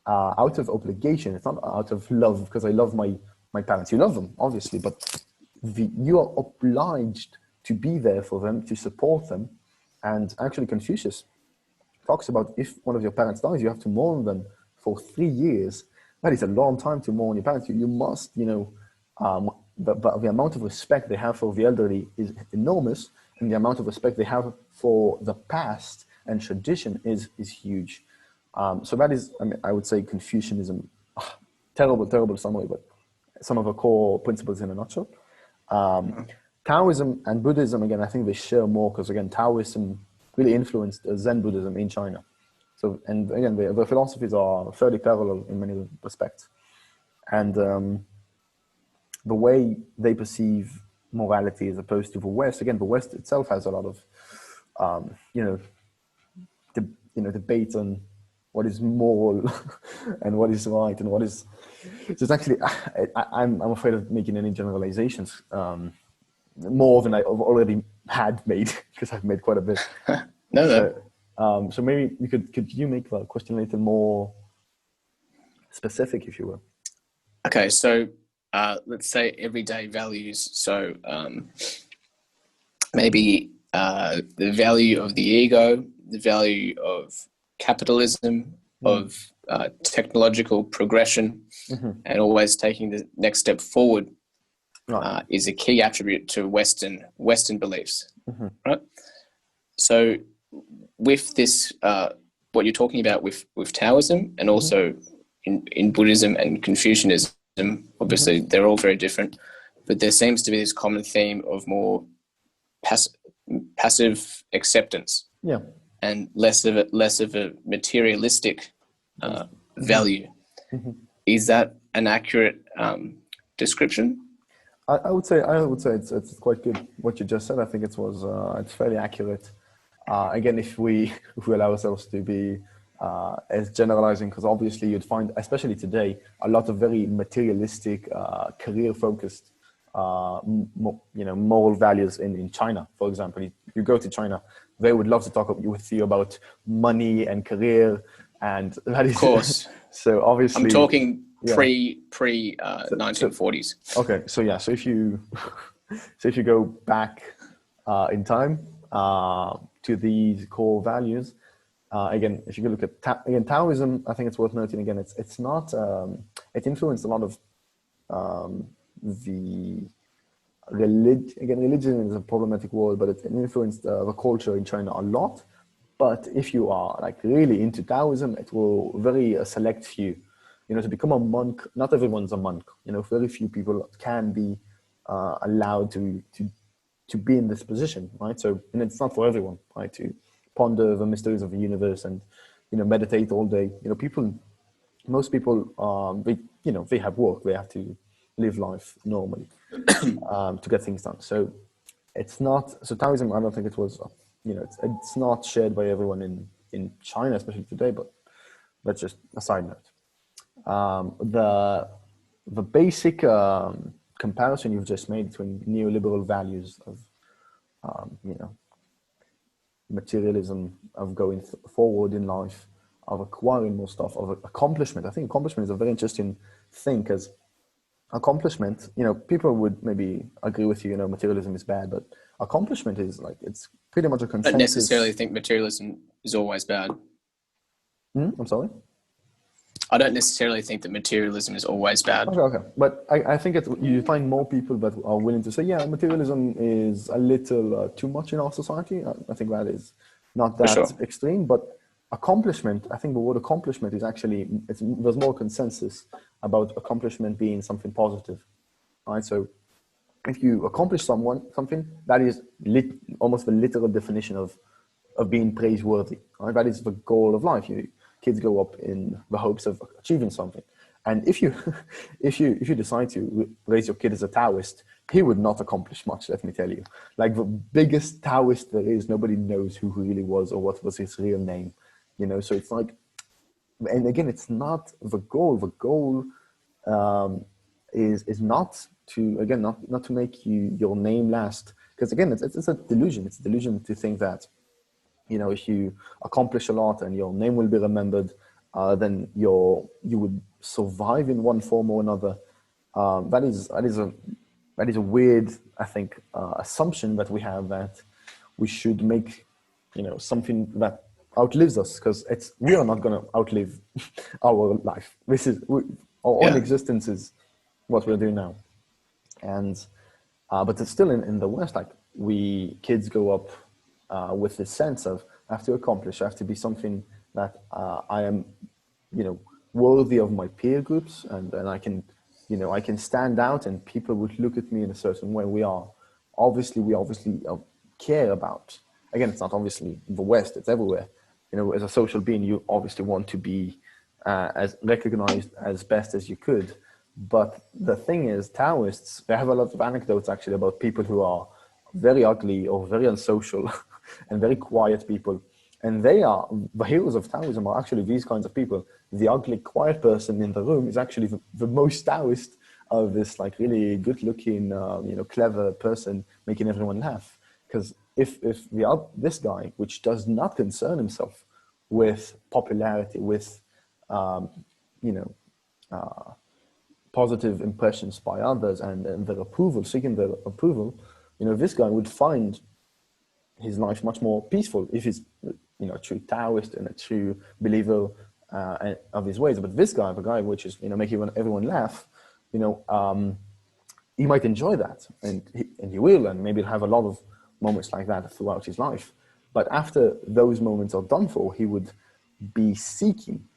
out of obligation. It's not out of love, because I love my parents. You love them, obviously, but you are obliged to be there for them, to support them. And actually, Confucius talks about if one of your parents dies, you have to mourn them for 3 years. That is a long time to mourn your parents. You must, but the amount of respect they have for the elderly is enormous, and the amount of respect they have for the past and tradition is huge. So that is, I would say, Confucianism. Terrible summary, but some of the core principles in a nutshell. Taoism and Buddhism, again, I think they share more, because again, Taoism really influenced Zen Buddhism in China. So, and again, the philosophies are fairly parallel in many respects. And the way they perceive morality as opposed to the West, again, the West itself has a lot of, debate on what is moral and what is right and what is. So it's actually, I'm afraid of making any generalizations, more than I've already had made, because I've made quite a bit. No. So maybe could you make the question a little more specific, if you will? Okay, so let's say everyday values. So maybe the value of the ego, the value of capitalism, of technological progression, and always taking the next step forward, is a key attribute to Western beliefs, right? So with this, what you're talking about with Taoism, and also in Buddhism and Confucianism, obviously they're all very different, but there seems to be this common theme of more passive acceptance, and less of a materialistic value. Is that an accurate description? I would say it's quite good what you just said. I think it's fairly accurate. Again, if we allow ourselves to be as generalizing, because obviously you'd find, especially today, a lot of very materialistic, career-focused, moral values in China. For example, you go to China, they would love to talk with you about money and career, and that is, of course. So obviously, I'm talking pre 1940s. Okay, so yeah, so if you go back in time to these core values, again, if you look at Taoism, I think it's worth noting again. It's not it influenced a lot of the religion. Again, religion is a problematic word, but it influenced the culture in China a lot. But if you are like really into Taoism, it will very select few. To become a monk, not everyone's a monk. Very few people can be allowed to be in this position, right? So, and it's not for everyone, right? To ponder the mysteries of the universe and meditate all day. Most people, they have work. They have to live life normally to get things done. So it's not. So Taoism, I don't think it was. It's not shared by everyone in China, especially today. But that's just a side note. The basic comparison you've just made between neoliberal values of materialism, of going forward in life, of acquiring more stuff, of accomplishment. I think accomplishment is a very interesting thing, because accomplishment, people would maybe agree with you, materialism is bad, but accomplishment is like, it's pretty much a consensus. I don't necessarily think materialism is always bad. I'm sorry? I don't necessarily think that materialism is always bad. Okay. But I think you find more people that are willing to say, yeah, materialism is a little too much in our society. I think that is not that extreme, but accomplishment, I think the word accomplishment is actually, there's more consensus about accomplishment being something positive, right? So if you accomplish something, that is almost the literal definition of being praiseworthy, right? That is the goal of life. Kids grow up in the hopes of achieving something. And if you decide to raise your kid as a Taoist, he would not accomplish much, let me tell you. Like the biggest Taoist there is, nobody knows who he really was or what was his real name. So it's like, and again, it's not the goal. The goal is not to make your name last. Because again, it's a delusion. It's a delusion to think that, if you accomplish a lot and your name will be remembered, then you would survive in one form or another. That is a weird, I think, assumption that we have, that we should make, something that outlives us, because we are not going to outlive our life. Our own existence is what we're doing now. And but it's still in the West, like kids grow up with this sense of, I have to accomplish, I have to be something that I am, worthy of my peer groups, and I can, I can stand out and people would look at me in a certain way. We obviously care about, again, it's not obviously the West, it's everywhere. As a social being, you obviously want to be as recognized as best as you could. But the thing is, Taoists, they have a lot of anecdotes actually about people who are very ugly or very unsocial and very quiet people. And the heroes of Taoism are actually these kinds of people. The ugly, quiet person in the room is actually the most Taoist of this, like, really good looking, clever person making everyone laugh. Because if this guy, which does not concern himself with popularity, with, positive impressions by others and their approval, seeking their approval, this guy would find his life much more peaceful if he's, a true Taoist and a true believer of his ways. But this guy, the guy which is, making everyone laugh, he might enjoy that, and he will, and maybe he'll have a lot of moments like that throughout his life. But after those moments are done for, he would be seeking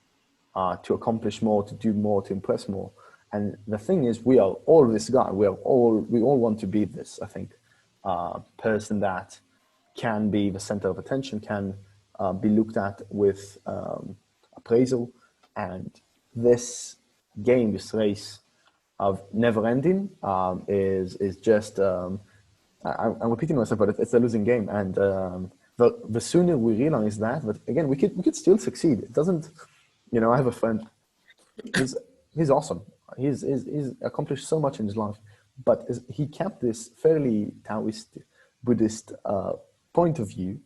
to accomplish more, to do more, to impress more. And the thing is, we are all this guy. We all want to be this, I think, person that can be the center of attention, can be looked at with appraisal. And this game, this race of never ending, is just, I'm repeating myself, but it's a losing game. And the sooner we realize that, but again, we could still succeed. It doesn't, I have a friend, he's awesome. He's accomplished so much in his life, but he kept this fairly Taoist, Buddhist point of view,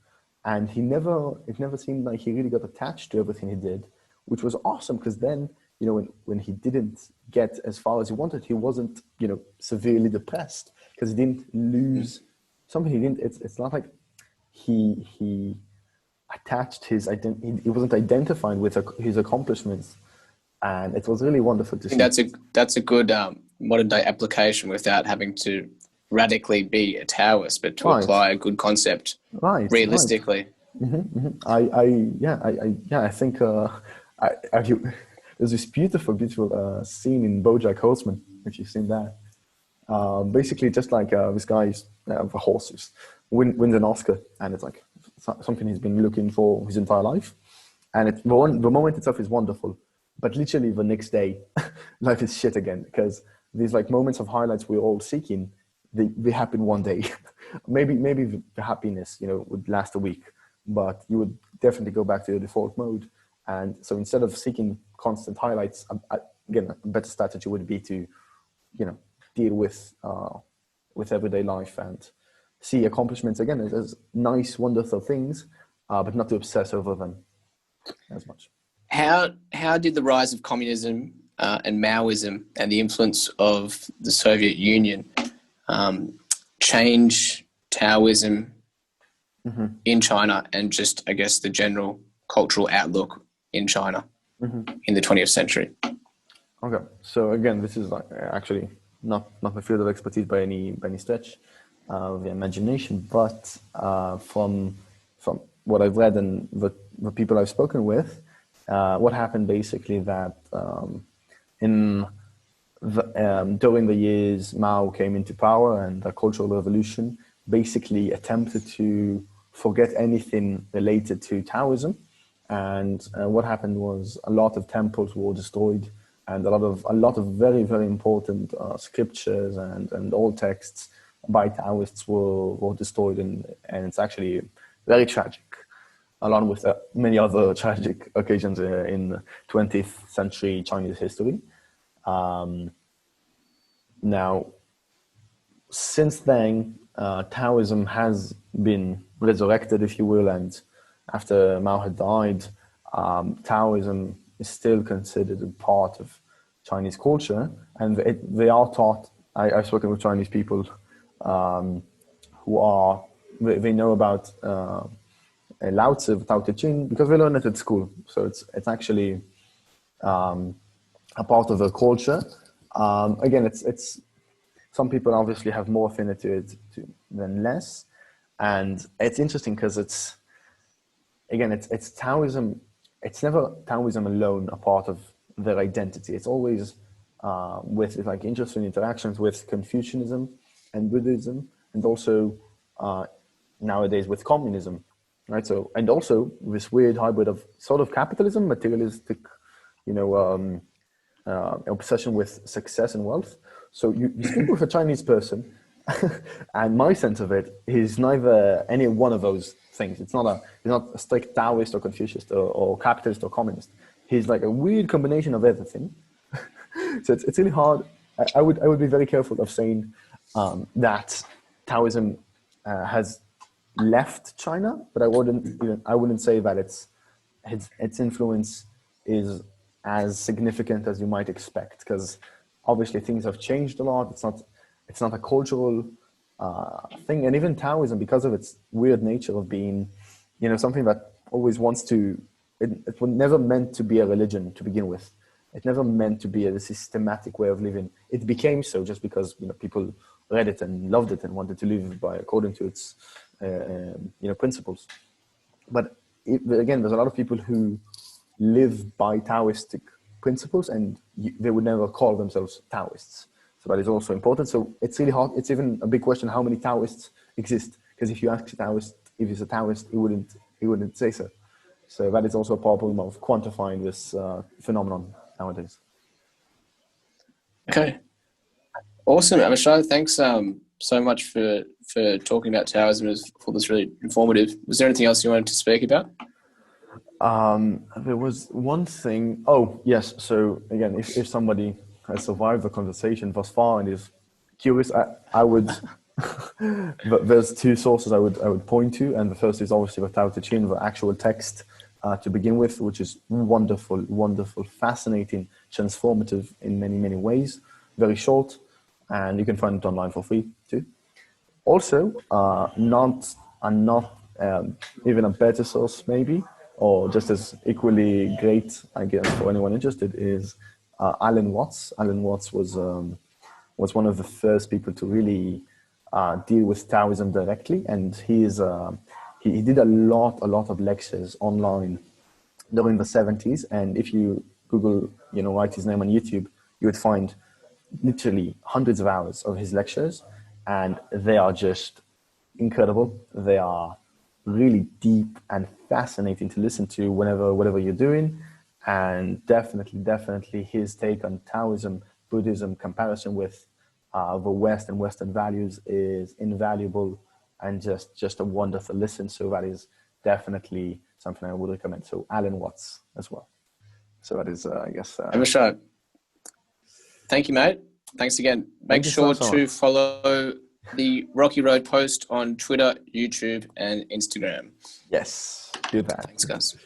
and it never seemed like he really got attached to everything he did, which was awesome, because then, when he didn't get as far as he wanted, he wasn't, severely depressed because he didn't lose something. He didn't. It's not like he attached his identity. He wasn't identified with his accomplishments, and it was really wonderful to see. That's a good modern day application without having to radically be a Taoist, but to apply a good concept realistically. Right. I think there's this beautiful scene in BoJack Horseman, if you've seen that. Basically, just like this guy's for horses wins an Oscar, and it's like something he's been looking for his entire life, and the moment itself is wonderful, but literally the next day, life is shit again, because these like moments of highlights we're all seeking, they happen one day. maybe the happiness would last a week, but you would definitely go back to your default mode. And so instead of seeking constant highlights, again, a better strategy would be to deal with everyday life and see accomplishments again as nice, wonderful things, but not to obsess over them as much. How did the rise of communism and Maoism and the influence of the Soviet Union change Taoism in China and just, I guess, the general cultural outlook in China in the 20th century? Okay, so again, this is actually not my field of expertise by any stretch of the imagination, but from what I've read and the people I've spoken with, what happened basically that during the years Mao came into power, and the Cultural Revolution basically attempted to forget anything related to Taoism. And what happened was a lot of temples were destroyed, and a lot of very, very important scriptures and old texts by Taoists were destroyed, and it's actually very tragic, along with many other tragic occasions in 20th century Chinese history. Now, since then, Taoism has been resurrected, if you will, and after Mao had died, Taoism is still considered a part of Chinese culture, and they are taught. I've spoken with Chinese people they know about Lao Tzu, Tao Te Ching, because they learn it at school. So it's actually a part of their culture. Again, it's some people obviously have more affinity to it than less, and it's interesting because it's Taoism. It's never Taoism alone a part of their identity. It's always with like interesting interactions with Confucianism and Buddhism, and also nowadays with communism, right? So, and also this weird hybrid of sort of capitalism, materialistic, obsession with success and wealth. So you speak with a Chinese person, and my sense of it is neither any one of those things. He's not a strict Taoist or Confucianist or capitalist or communist. He's like a weird combination of everything. So it's really hard. I would be very careful of saying that Taoism has left China, but I wouldn't say that its influence is as significant as you might expect, because obviously things have changed a lot. It's not a cultural thing, and even Taoism, because of its weird nature of being, something that always wants to. It was never meant to be a religion to begin with. It never meant to be a systematic way of living. It became so just because people read it and loved it and wanted to live according to its principles. But again, there's a lot of people who live by Taoistic principles, and they would never call themselves Taoists. So that is also important. So it's really hard. It's even a big question how many Taoists exist, because if you ask a Taoist if he's a Taoist, he wouldn't say so. So that is also a problem of quantifying this phenomenon nowadays. Okay, awesome, Avishai. Thanks so much for talking about Taoism. I thought this really informative. Was there anything else you wanted to speak about? There was one thing. Oh, yes. So again, if somebody has survived the conversation thus far and is curious, I would. But there's two sources I would point to, and the first is obviously the Tao Te Ching, the actual text to begin with, which is wonderful, wonderful, fascinating, transformative in many, many ways. Very short, and you can find it online for free too. Also, not even a better source maybe, or just as equally great, I guess, for anyone interested, is Alan Watts. Alan Watts was one of the first people to really deal with Taoism directly, and he did a lot of lectures online during the 70s. And if you Google, write his name on YouTube, you would find literally hundreds of hours of his lectures, and they are just incredible. They are really deep and fascinating to listen to whatever you're doing. And definitely his take on Taoism, Buddhism, comparison with the West and Western values is invaluable and just a wonderful listen. So that is definitely something I would recommend. So Alan Watts as well. So that is, I guess. Avishai, thank you, mate. Thanks again. Make sure to follow the Rocky Road post on Twitter, YouTube, and Instagram. Yes, do that. Thanks, guys.